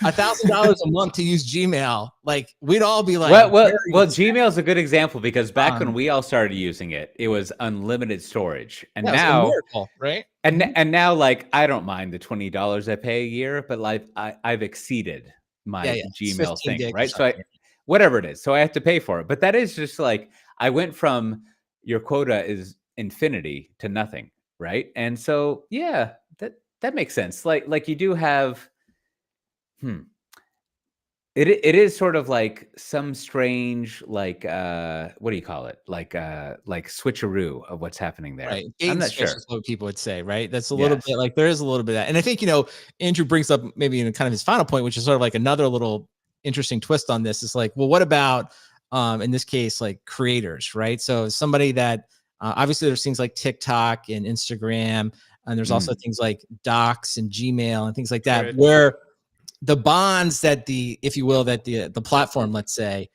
$1,000 a month to use Gmail, like, we'd all be like, well, Gmail is a good example, because back when we all started using it, it was unlimited storage, and yeah, it's a now, miracle, right? and now, like, I don't mind the $20 I pay a year, but like, I've exceeded my It's Gmail 15 thing, gigs or right? So something. whatever it is, so I have to pay for it. But that is just like, I went from your quota is infinity to nothing, right? And so, yeah, that makes sense. Like you do have, It is sort of like some strange, like, what do you call it? Like switcheroo of what's happening there. Right. Bait I'm and not switch sure. is what people would say, right? That's a little Yes. bit like, there is a little bit of that. And I think, Andrew brings up maybe in kind of his final point, which is sort of like another little interesting twist on this, is like, well, what about, in this case, like creators, right? So somebody that, obviously there's things like TikTok and Instagram, and there's also Mm, things like Docs and Gmail and things like that, Right. where the bonds that if you will, that the platform, let's say,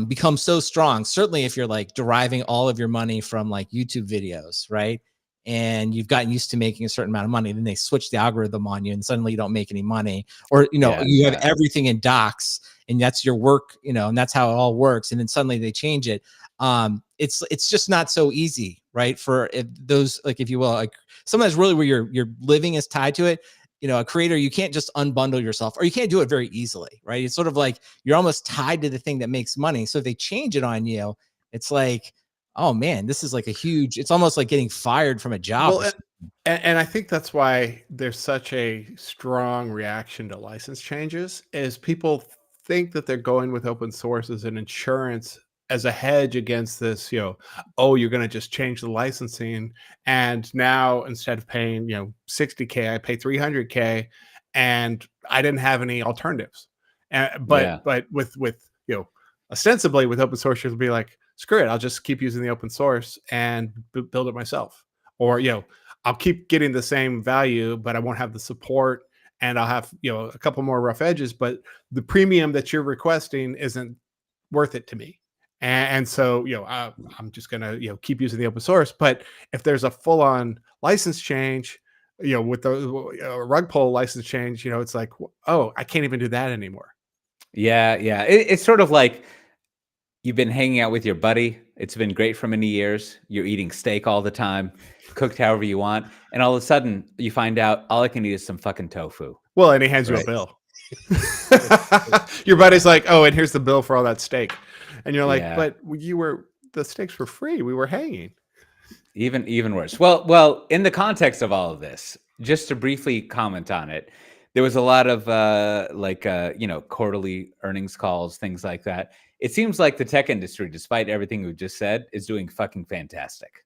become so strong. Certainly if you're like deriving all of your money from like YouTube videos, right? And you've gotten used to making a certain amount of money, then they switch the algorithm on you, and suddenly you don't make any money. Or yeah, you have yeah. everything in Docs, and that's your work, and that's how it all works. And then suddenly they change it. It's just not so easy, right? For those, like, if you will, like, sometimes really where your living is tied to it. A creator, you can't just unbundle yourself, or you can't do it very easily, right? It's sort of like you're almost tied to the thing that makes money. So if they change it on you, it's like, oh man, this is like a huge, it's almost like getting fired from a job. Well, and I think that's why there's such a strong reaction to license changes, is people think that they're going with open source as an insurance, as a hedge against this, oh, you're going to just change the licensing, and now instead of paying, $60K, I pay $300K, and I didn't have any alternatives. Yeah. But with ostensibly with open source, you'll be like, screw it, I'll just keep using the open source and build it myself. Or, I'll keep getting the same value, but I won't have the support, and I'll have, a couple more rough edges, but the premium that you're requesting isn't worth it to me. And so, I'm just going to, keep using the open source. But if there's a full on license change, with the rug pull license change, it's like, oh, I can't even do that anymore. Yeah. It's sort of like, you've been hanging out with your buddy. It's been great for many years. You're eating steak all the time, cooked however you want. And all of a sudden you find out all I can eat is some fucking tofu. Well, and he hands you a Right. bill. Your buddy's like, oh, and here's the bill for all that steak. And you're like, Yeah. but the steaks were free. We were hanging. Even worse. Well, in the context of all of this, just to briefly comment on it, there was a lot of quarterly earnings calls, things like that. It seems like the tech industry, despite everything we've just said, is doing fucking fantastic.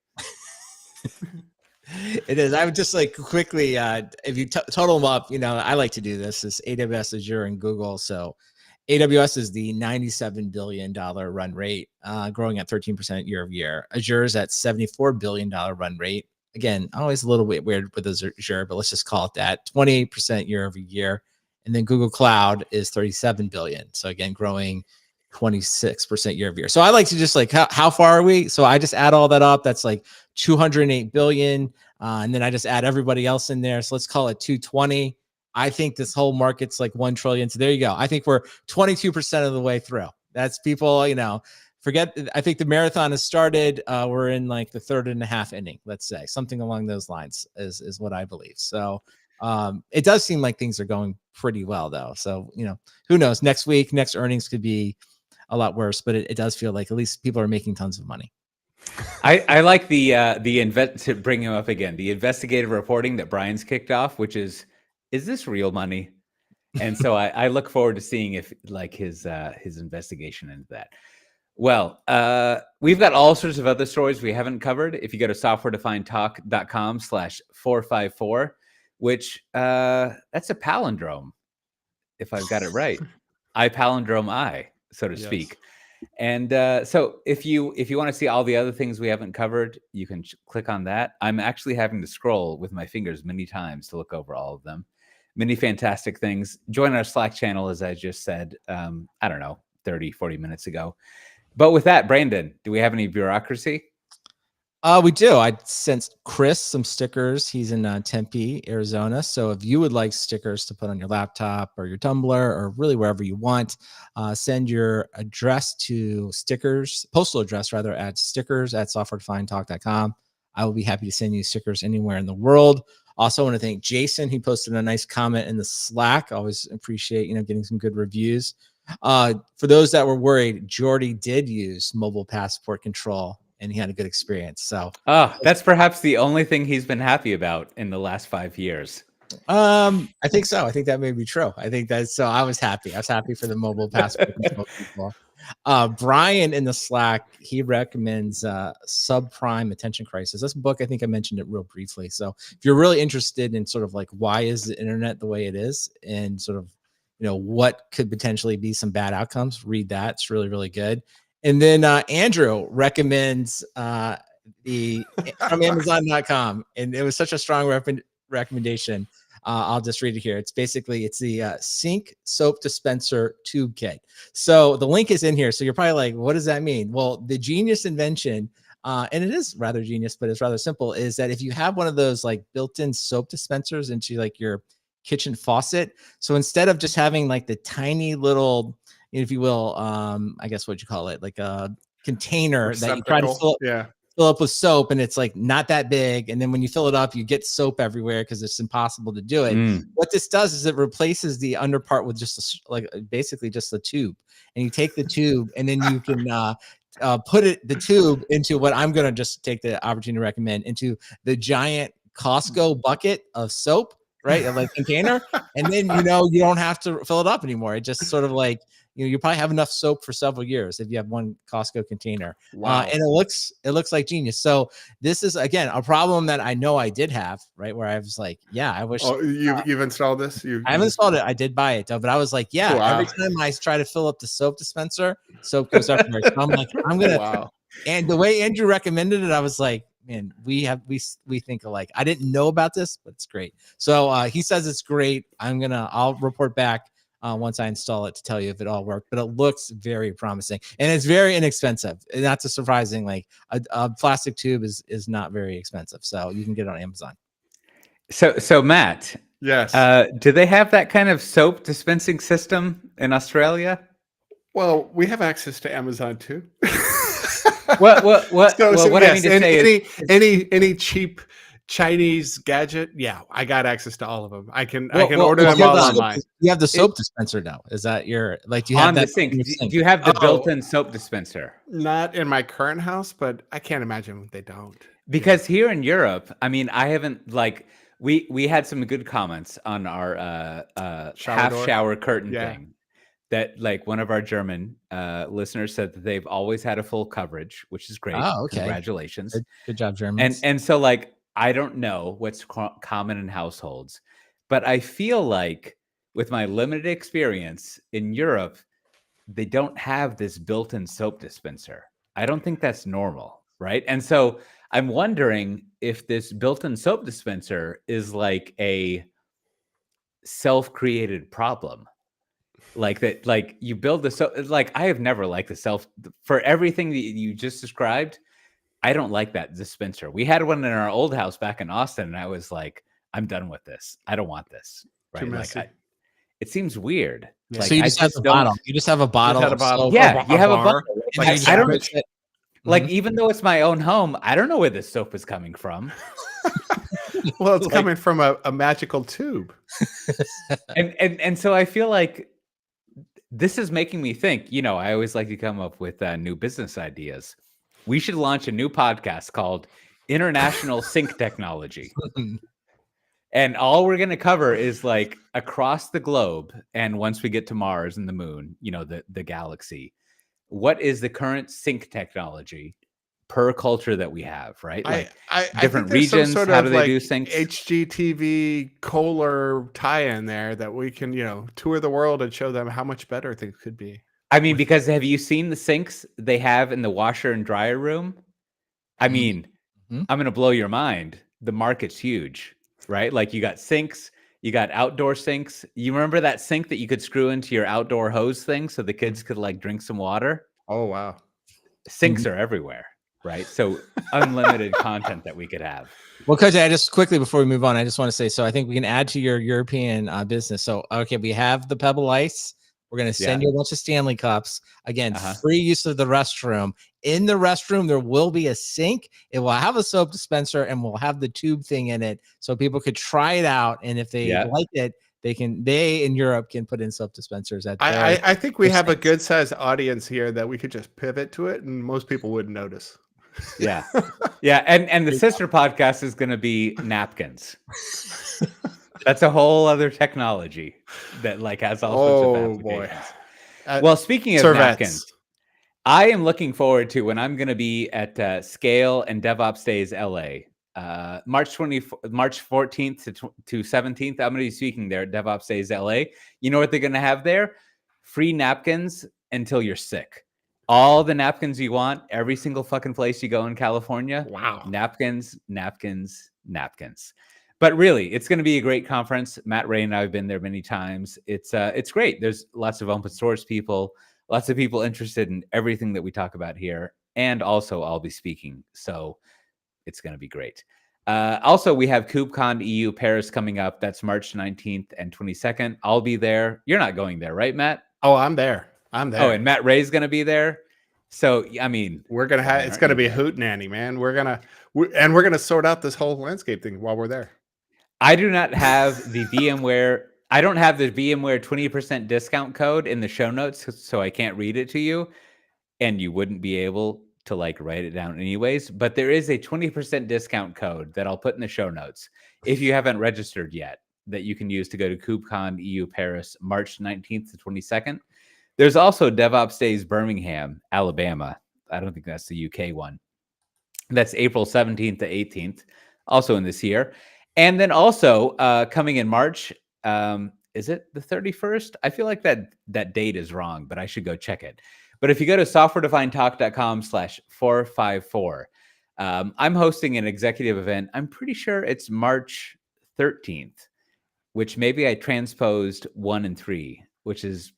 It is. I would just like quickly, if you total them up, I like to do this. Is AWS, Azure, and Google. So AWS is the $97 billion run rate, growing at 13% year over year. Azure is at $74 billion run rate. Again, always a little bit weird with Azure, but let's just call it that. 28% year over year. And then Google Cloud is 37 billion. So again, growing 26% year over year. So I like to just like, how far are we? So I just add all that up. That's like 208 billion. And then I just add everybody else in there. So let's call it 220. I think this whole market's like 1 trillion. So there you go. I think we're 22% of the way through. That's people, I think the marathon has started. We're in like the 3.5 inning, let's say, something along those lines is what I believe. So it does seem like things are going pretty well, though. So, who knows? Next week, next earnings could be a lot worse, but it does feel like at least people are making tons of money. I like to bring him up again, the investigative reporting that Brian's kicked off, which is this real money? And so I look forward to seeing if like his investigation into that. Well, we've got all sorts of other stories we haven't covered. If you go to softwaredefinedtalk.com/454, which that's a palindrome, if I've got it right. I palindrome I, so to speak. And so if you want to see all the other things we haven't covered, you can click on that. I'm actually having to scroll with my fingers many times to look over all of them. Many fantastic things. Join our Slack channel, as I just said, I don't know, 30, 40 minutes ago. But with that, Brandon, do we have any bureaucracy? We do. I sent Chris some stickers. He's in Tempe, Arizona. So if you would like stickers to put on your laptop or your Tumblr or really wherever you want, send your address to postal address rather, at stickers@softwaredefinedtalk.com. I will be happy to send you stickers anywhere in the world. Also, I want to thank Jason. He posted a nice comment in the Slack. Always appreciate, getting some good reviews. For those that were worried, Jordy did use mobile passport control and he had a good experience. So that's perhaps the only thing he's been happy about in the last 5 years. I think so. I think that may be true. I think that's so. I was happy. I was happy for the mobile passport control people. Brian in the Slack, he recommends Subprime Attention Crisis. This book, I think I mentioned it real briefly. So if you're really interested in sort of like why is the internet the way it is, and sort of what could potentially be some bad outcomes, read that. It's really, really good. And then Andrew recommends the from Amazon.com, and it was such a strong recommendation. I'll just read it here. It's the Sink Soap Dispenser Tube Kit. So the link is in here. So you're probably like, what does that mean? Well, the genius invention, and it is rather genius, but it's rather simple, is that if you have one of those like built-in soap dispensers into like your kitchen faucet, so instead of just having like the tiny little, if you will, I guess what you call it, like a container that you try to fill up with soap, and it's like not that big, and then when you fill it up, you get soap everywhere because it's impossible to do it. What this does is it replaces the under part with just basically just a tube, and you take the tube, and then you can put the tube into what I'm going to just take the opportunity to recommend, into the giant Costco bucket of soap, right? Like container. And then, you don't have to fill it up anymore. It just sort of like, you probably have enough soap for several years if you have one Costco container. Wow. And it looks like genius. So this is, again, a problem that I know I did have, right? Where I was like, yeah, I wish. Oh, you've installed this? I haven't installed it. I did buy it though, but I was like, yeah, every time I try to fill up the soap dispenser, soap goes everywhere. So I'm like, I'm going to, and the way Andrew recommended it, I was like, man, we think alike. I didn't know about this, but it's great. So he says it's great. I'll report back once I install it to tell you if it all worked, but it looks very promising and it's very inexpensive. And that's a surprising, like a plastic tube is not very expensive. So you can get it on Amazon. So Matt, yes. Do they have that kind of soap dispensing system in Australia? Well, we have access to Amazon too. What I mean to say is any cheap Chinese gadget, yeah, I got access to all of them. I can order them all online. You have the soap dispenser now. Is that do you have on that the sink? Do you have the built-in soap dispenser? Not in my current house, but I can't imagine they don't. Because here in Europe, I mean, I haven't we had some good comments on our shower curtain thing. That like one of our German listeners said that they've always had a full coverage, which is great. Oh, okay. Congratulations. Good job, Germans. And so like, I don't know what's common in households, but I feel like with my limited experience in Europe, they don't have this built-in soap dispenser. I don't think that's normal, right? And so I'm wondering if this built-in soap dispenser is like a self-created problem. Like that, like you build the soap. Like I have never liked for everything that you just described. I don't like that dispenser. We had one in our old house back in Austin, and I was like, I'm done with this. I don't want this. Right? Too messy. it seems weird. Yeah. Like So you I just have just a don't. bottle. You just have a bottle. had a of bottle. soap, Yeah, you have a bar, bottle. and like then a you just I don't sandwich. mix it. like Mhm. even though it's my own home, I don't know where this soap is coming from. Well, it's Like- coming from a magical tube. And so I feel like this is making me think, I always like to come up with new business ideas. We should launch a new podcast called International Sink Technology. And all we're going to cover is like across the globe. And once we get to Mars and the moon, the galaxy, what is the current sink technology per culture that we have, right? Like I think different there's some regions, sort how of do they like do sinks? HGTV Kohler tie-in there that we can, tour the world and show them how much better things could be. I mean, because have you seen the sinks they have in the washer and dryer room? I mean, Mhm. I'm going to blow your mind. The market's huge, right? Like you got sinks, you got outdoor sinks. You remember that sink that you could screw into your outdoor hose thing so the kids could like drink some water? Oh, wow. Sinks are everywhere, right? So unlimited content that we could have. Well, Coach, I just quickly before we move on, I just want to say, so I think we can add to your European business. So, okay, we have the Pebble Ice. We're going to send you a bunch of Stanley Cups. Again, free use of the restroom. In the restroom, there will be a sink. It will have a soap dispenser and we'll have the tube thing in it so people could try it out. And if they like it, they in Europe can put in soap dispensers at their, I think we have a good sized audience here that we could just pivot to it and most people wouldn't notice. Yeah. Yeah. And the sister podcast is going to be napkins. That's a whole other technology that like has all sorts of applications. Well, speaking of napkins, I am looking forward to when I'm going to be at Scale and DevOps Days LA, March 14th to 17th. I'm going to be speaking there at DevOps Days LA. You know what they're going to have there? Free napkins until you're sick. All the napkins you want, every single fucking place you go in California. Wow. Napkins, napkins, napkins. But really, it's going to be a great conference. Matt Ray and I have been there many times. It's great. There's lots of open source people, lots of people interested in everything that we talk about here. And also I'll be speaking. So it's going to be great. Also, we have KubeCon EU Paris coming up. That's March 19th and 22nd. I'll be there. You're not going there, right, Matt? Oh, I'm there. Oh, and Matt Ray's going to be there. So, I mean, we're going to have, it's going to be a hootenanny, man. We're going to sort out this whole landscape thing while we're there. I do not have the VMware. I don't have the VMware 20% discount code in the show notes, so I can't read it to you. And you wouldn't be able to like write it down anyways. But there is a 20% discount code that I'll put in the show notes if you haven't registered yet that you can use to go to KubeCon EU Paris, March 19th to 22nd. There's also DevOps Days Birmingham, Alabama. I don't think that's the UK one. That's April 17th to 18th, also in this year. And then also coming in March, is it the 31st? I feel like that date is wrong, but I should go check it. But if you go to softwaredefinedtalk.com/454, I'm hosting an executive event. I'm pretty sure it's March 13th, which maybe I transposed 1 and 3, which is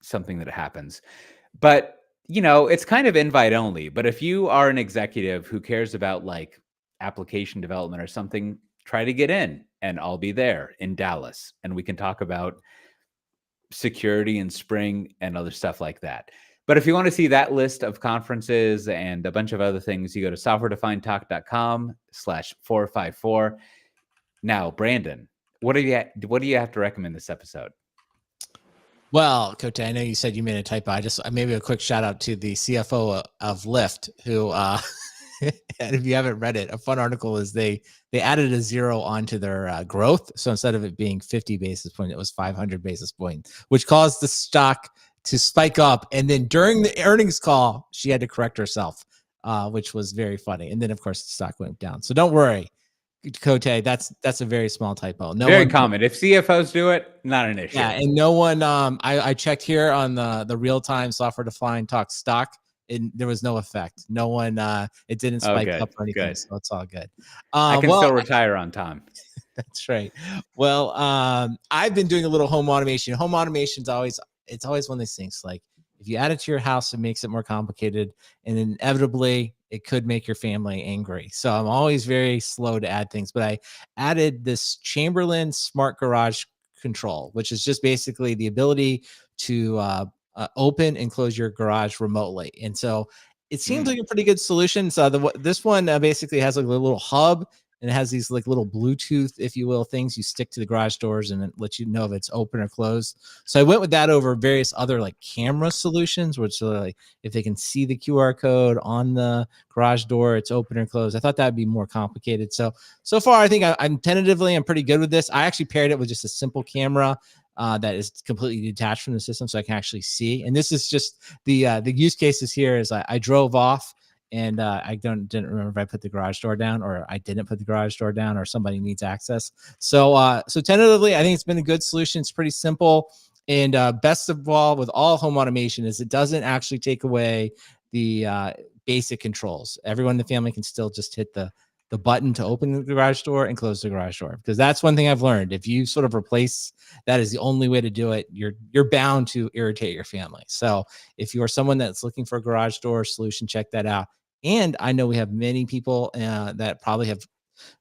something that happens. But, it's kind of invite only. But if you are an executive who cares about like application development or something, try to get in and I'll be there in Dallas and we can talk about security in spring and other stuff like that. But if you want to see that list of conferences and a bunch of other things, you go to softwaredefinedtalk.com/454. Now, Brandon, what do you have to recommend this episode? Well, Cote, I know you said you made a typo. Maybe a quick shout out to the CFO of Lyft, who, and if you haven't read it, a fun article is they added a 0 onto their growth. So instead of it being 50 basis points, it was 500 basis points, which caused the stock to spike up. And then during the earnings call, she had to correct herself, which was very funny. And then, of course, the stock went down. So don't worry, Cote, that's a very small typo. Very common. If CFOs do it, not an issue. Yeah, and no one. I checked here on the real time software defined talk stock. And there was no effect. No one. It didn't spike up or anything. Good. So it's all good. I can still retire on time. That's right. Well, I've been doing a little home automation. Home automation is always one of these things. Like if you add it to your house, it makes it more complicated, and inevitably it could make your family angry. So I'm always very slow to add things, but I added this Chamberlain smart garage control, which is just basically the ability to open and close your garage remotely. And so it seems like a pretty good solution. So this one basically has like a little hub, and it has these like little Bluetooth, if you will, things you stick to the garage doors, and it lets you know if it's open or closed. So I went with that over various other like camera solutions, which are like if they can see the QR code on the garage door, it's open or closed. I thought that'd be more complicated. So far, I think I'm pretty good with this. I actually paired it with just a simple camera that is completely detached from the system, so I can actually see. And this is just the use cases here is I drove off, and I didn't remember if I put the garage door down or I didn't put the garage door down or somebody needs access. So tentatively, I think it's been a good solution. It's pretty simple. And best of all, with all home automation, is it doesn't actually take away the basic controls. Everyone in the family can still just hit the button to open the garage door and close the garage door, because that's one thing I've learned. If you sort of replace that as the only way to do it, you're bound to irritate your family. So if you are someone that's looking for a garage door solution, check that out. And I know we have many people that probably have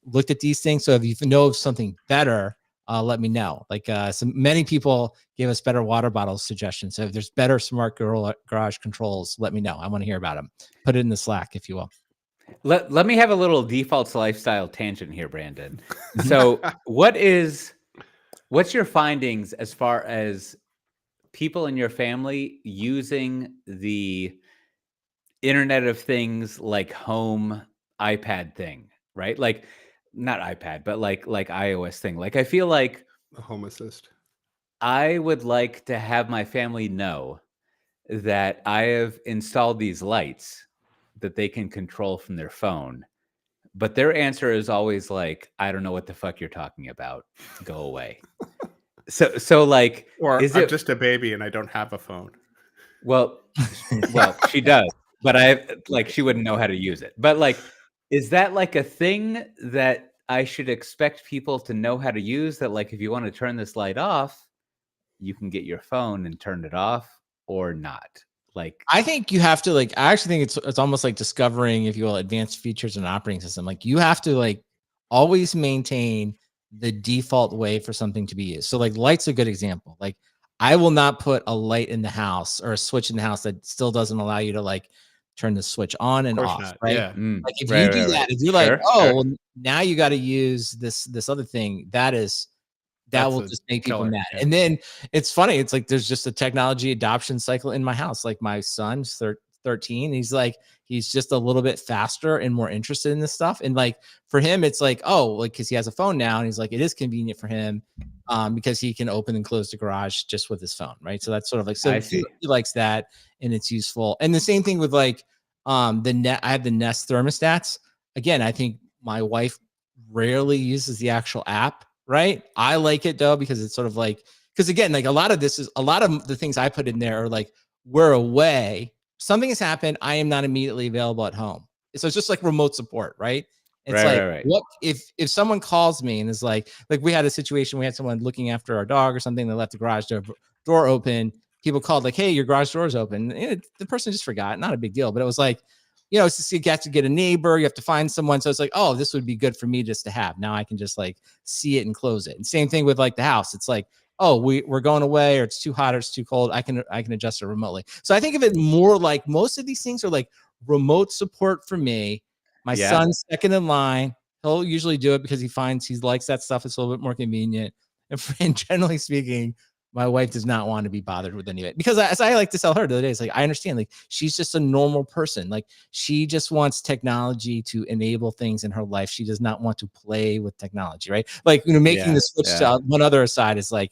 looked at these things. So if you know of something better, let me know. Like many people gave us better water bottle suggestions. So if there's better smart garage controls, let me know. I want to hear about them. Put it in the Slack, if you will. Let me have a little defaults lifestyle tangent here, Brandon. So what's your findings as far as people in your family using the Internet of Things like home iPad thing, right? Like not iPad, but like iOS thing. Like I feel like The Home Assist. I would like to have my family know that I have installed these lights that they can control from their phone. But their answer is always like, I don't know what the fuck you're talking about. Go away. So like, Or is I'm it just a baby and I don't have a phone. well, she does, but she wouldn't know how to use it. But like, is that like a thing that I should expect people to know how to use? That like, if you want to turn this light off, you can get your phone and turn it off, or not? Like, I think you have to like. I actually think it's almost like discovering, if you will, advanced features in an operating system. Like you have to like always maintain the default way for something to be used. So like light's a good example. Like I will not put a light in the house or a switch in the house that still doesn't allow you to like turn the switch on and off. Not. Right. Yeah. Like if right, you do right, that, right. if you're Sure, like, oh, sure. well, now you got to use this other thing, that That's will a just make people killer, mad. yeah. And then it's funny. It's like there's just a technology adoption cycle in my house. Like my son's 13. He's just a little bit faster and more interested in this stuff. And like for him, it's like, oh, like because he has a phone now, and he's like, it is convenient for him because he can open and close the garage just with his phone, right? So that's sort of like I see. he likes that, and it's useful. And the same thing with like I have the Nest thermostats. Again, I think my wife rarely uses the actual app. Right. I like it though, because it's sort of like, because again, like a lot of the things I put in there are like, we're away. Something has happened. I am not immediately available at home. So it's just like remote support. Right. It's Right. what if someone calls me and is like we had a situation, we had someone looking after our dog or something. They left the garage door open. People called like, hey, your garage door is open. And the person just forgot. Not a big deal. But it was like, it's just, you have to get a neighbor, you have to find someone. So it's like, oh, this would be good for me just to have. Now I can just like see it and close it. And same thing with like the house. It's like, oh, we're going away, or it's too hot or it's too cold. I can adjust it remotely. So I think of it more like most of these things are like remote support for me. My son's second in line. He'll usually do it because he likes that stuff. It's a little bit more convenient. And generally speaking, my wife does not want to be bothered with any of it, because as I like to tell her the other day, it's like, I understand, like she's just a normal person. Like she just wants technology to enable things in her life. She does not want to play with technology, right? Like, making the switch to one other aside is like,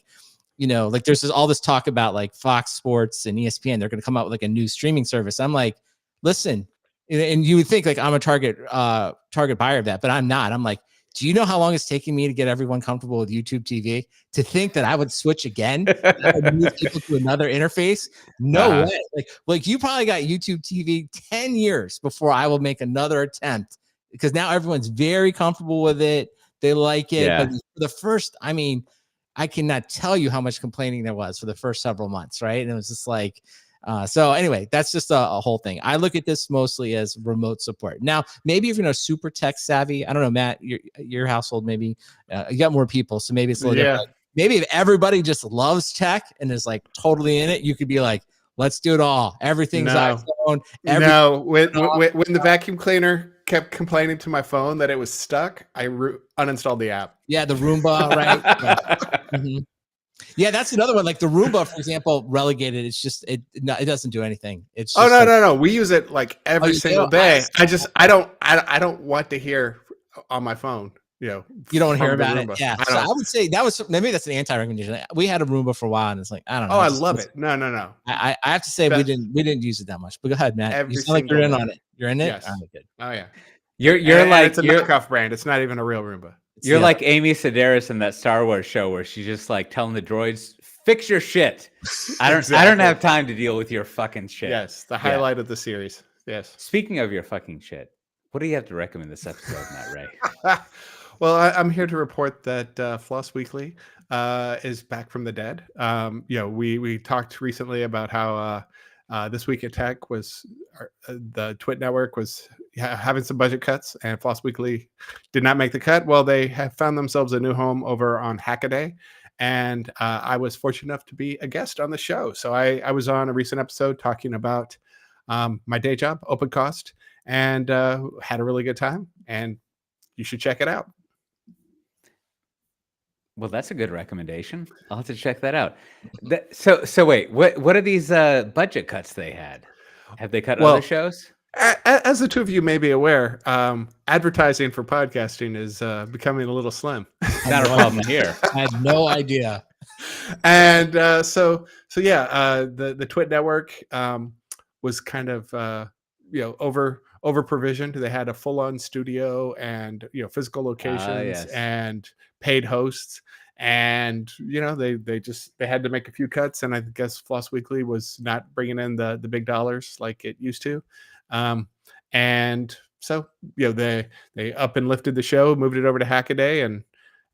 like there's all this talk about like Fox Sports and ESPN. They're going to come out with like a new streaming service. I'm like, listen, and you would think like I'm a target buyer of that, but I'm not. I'm like, do you know how long it's taking me to get everyone comfortable with YouTube TV? To think that I would switch again, I would move people to another interface? No way. Like you probably got YouTube TV 10 years before I will make another attempt, because now everyone's very comfortable with it. They like it. But for the first, I mean, I cannot tell you how much complaining there was for the first several months, right? And it was just like, so anyway, that's just a whole thing. I look at this mostly as remote support. Now, maybe if you're super tech savvy, I don't know, Matt, your household, maybe you got more people, so maybe it's a little different. maybe if everybody just loves tech and is like totally in it, you could be like, let's do it all. Everything's iPhone. No, when the vacuum cleaner kept complaining to my phone that it was stuck, I uninstalled the app. Yeah, the Roomba, right? Mm-hmm. Yeah, that's another one. Like the Roomba, for example, relegated. It's just it doesn't do anything. It's just no. We use it like every single day. I don't want to hear on my phone. You don't hear about it. Yeah, so I would say maybe that's an anti-recommendation. We had a Roomba for a while, and it's like I don't know. Oh, I love it. No. I have to say we didn't use it that much. But go ahead, Matt. You sound like you're in on it. You're in it. Yes. Oh, good. Oh yeah. You're like it's a knockoff brand. It's not even a real Roomba. You're like Amy Sedaris in that Star Wars show where she's just like telling the droids, "Fix your shit." I don't have time to deal with your fucking shit. Yes, the highlight of the series. Yes. Speaking of your fucking shit, what do you have to recommend this episode, Matt Ray? Well, I'm here to report that Floss Weekly is back from the dead. We talked recently about how This Week at Tech was the Twit Network was having some budget cuts, and Floss Weekly did not make the cut. Well, they have found themselves a new home over on Hackaday, and I was fortunate enough to be a guest on the show. So I was on a recent episode talking about my day job, Open Cost, and had a really good time. And you should check it out. Well, that's a good recommendation. I'll have to check that out. So wait, what are these budget cuts they had? Have they cut other shows? As the two of you may be aware, advertising for podcasting is becoming a little slim. Not a problem here. I had no idea. And so the Twit Network was kind of over provisioned. They had a full on studio and physical locations and paid hosts, and they had to make a few cuts, and I guess Floss Weekly was not bringing in the big dollars like it used to, and so they up and lifted the show, moved it over to Hackaday, and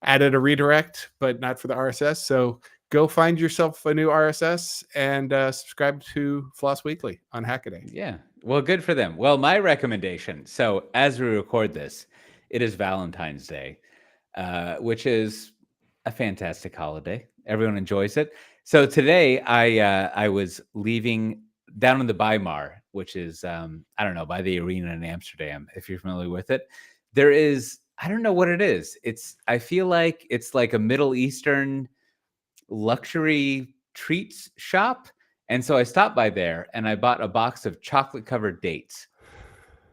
added a redirect, but not for the RSS. So go find yourself a new RSS and subscribe to Floss Weekly on Hackaday. Yeah, well, good for them. Well, my recommendation. So as we record this, it is Valentine's Day, which is a fantastic holiday. Everyone enjoys it. So today I was leaving down in the Weimar, which is, by the arena in Amsterdam, if you're familiar with it. There is, I don't know what it is. I feel like it's like a Middle Eastern luxury treats shop. And so I stopped by there and I bought a box of chocolate covered dates,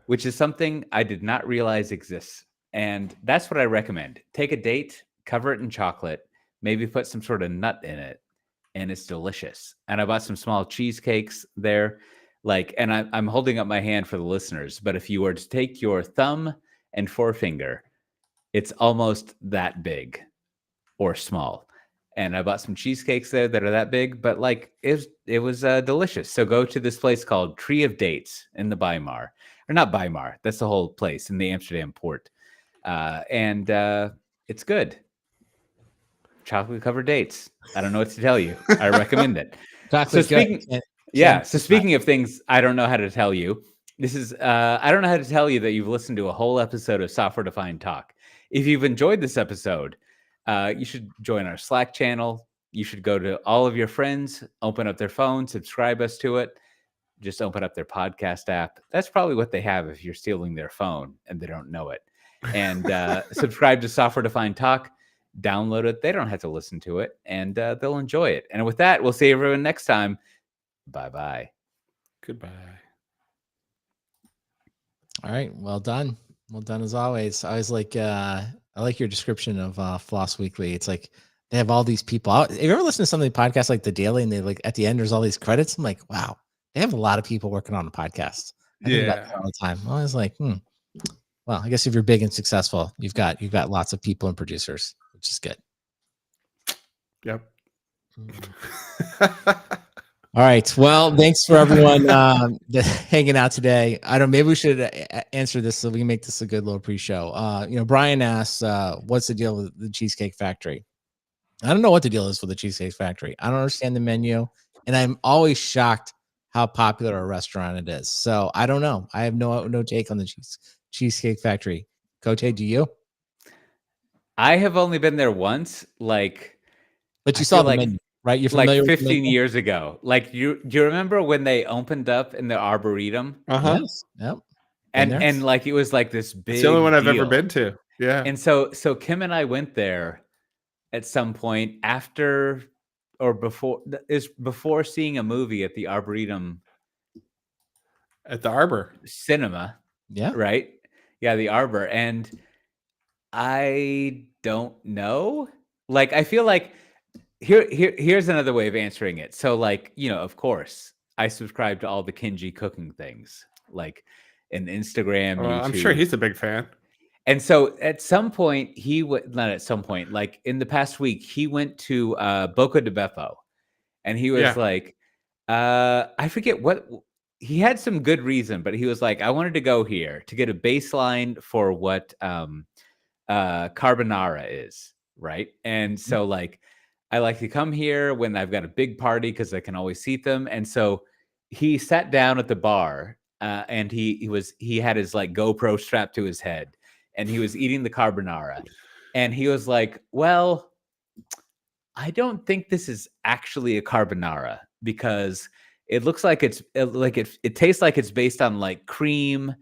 which is something I did not realize exists. And that's what I recommend. Take a date, cover it in chocolate, maybe put some sort of nut in it, and it's delicious. And I bought some small cheesecakes there. And I'm holding up my hand for the listeners, but if you were to take your thumb and forefinger, it's almost that big or small. And I bought some cheesecakes there that are that big, but it was delicious. So go to this place called Tree of Dates in the Weimar, or not Weimar. That's the whole place in the Amsterdam port. And it's good. Chocolate covered dates. I don't know what to tell you. I recommend it. So speaking of things I don't know how to tell you, this is I don't know how to tell you that you've listened to a whole episode of Software Defined Talk. If you've enjoyed this episode, you should join our Slack channel. You should go to all of your friends, open up their phone, subscribe us to it. Just open up their podcast app. That's probably what they have if you're stealing their phone and they don't know it. And subscribe to Software Defined Talk. Download it. They don't have to listen to it, and they'll enjoy it. And with that, we'll see everyone next time. Bye-bye. Goodbye. All right. Well done. Well done as always. I was like, I like your description of Floss Weekly. It's like they have all these people out. Have you ever listened to some of the podcasts like The Daily, and they at the end there's all these credits? I'm like, wow, they have a lot of people working on the podcast. I think about that all the time. I was like, well, I guess if you're big and successful, you've got lots of people and producers, which is good. Yep. All right. Well, thanks for everyone hanging out today. Maybe we should answer this so we can make this a good little pre-show. Brian asks, what's the deal with the Cheesecake Factory? I don't know what the deal is with the Cheesecake Factory. I don't understand the menu, and I'm always shocked how popular a restaurant it is. So I don't know. I have no take on the Cheesecake Factory. Cote, do you? I have only been there once. But you I saw feel the like menu, right? You're like familiar with the 15 menu? years ago. Like do you remember when they opened up in the Arboretum? Uh-huh. Yes. Yep. Been there. And like it was like this It's the only one big I've ever deal. been to. Yeah. And so Kim and I went there at some point after or before seeing a movie at the Arboretum At the Arbor. Cinema, Yeah. right? Yeah, the Arbor. And I don't know. Like I feel like here's another way of answering it. So like, of course, I subscribe to all the Kinji cooking things, like in Instagram, Well, YouTube. I'm sure he's a big fan. And so at some point not at some point, like in the past week, he went to Boca de Beppo and he was like, I forget what he had some good reason, but he was like, I wanted to go here to get a baseline for what carbonara is, right? And so like I like to come here when I've got a big party because I can always seat them. And so he sat down at the bar and he had his like GoPro strapped to his head and he was eating the carbonara. And he was like, well, I don't think this is actually a carbonara because it looks like it tastes like it's based on like cream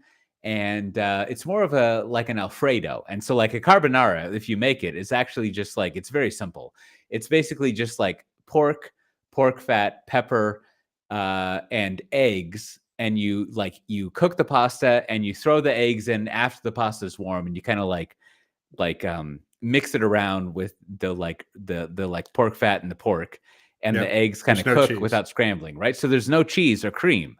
and it's more of like an Alfredo. And so like a carbonara, if you make it, is actually just like, it's very simple. It's basically just like pork fat, pepper, and eggs. And you cook the pasta and you throw the eggs in after the pasta is warm and you kind of like mix it around with the pork fat and the pork and the eggs kind of cook without scrambling, right? So there's no cheese or cream.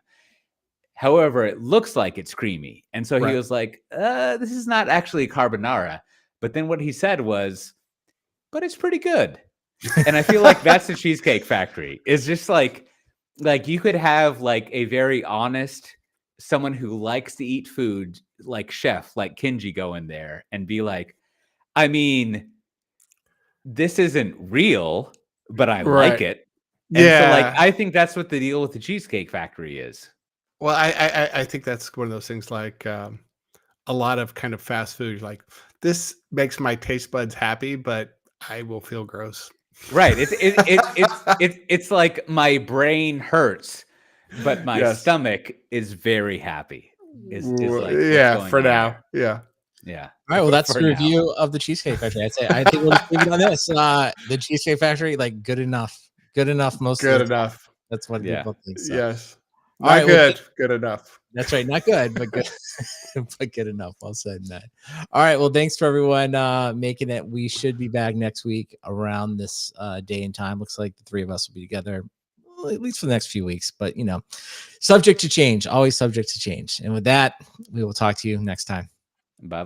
However, it looks like it's creamy. And so he was like, this is not actually carbonara. But then what he said was, but it's pretty good. And I feel like that's the Cheesecake Factory. It's just like you could have like a very honest someone who likes to eat food, like chef, like Kinji, go in there and be like, I mean, this isn't real, but I like it. And so like I think that's what the deal with the Cheesecake Factory is. Well, I think that's one of those things like a lot of kind of fast food. Like this makes my taste buds happy, but I will feel gross. Right. It's like my brain hurts, but my stomach is very happy. Is like for now. Yeah. Yeah. All right. Well, that's the review of the Cheesecake Factory. I'd say I think we'll just leave it on this. The Cheesecake Factory, like good enough. Good enough. Enough. That's what people think. So. Yes. All right, good. Good enough. That's right. Not good, but good. But good enough. Well said, Matt. All right. Well, thanks for everyone making it. We should be back next week around this day and time. Looks like the three of us will be together, well, at least for the next few weeks. But, subject to change. Always subject to change. And with that, we will talk to you next time. Bye-bye.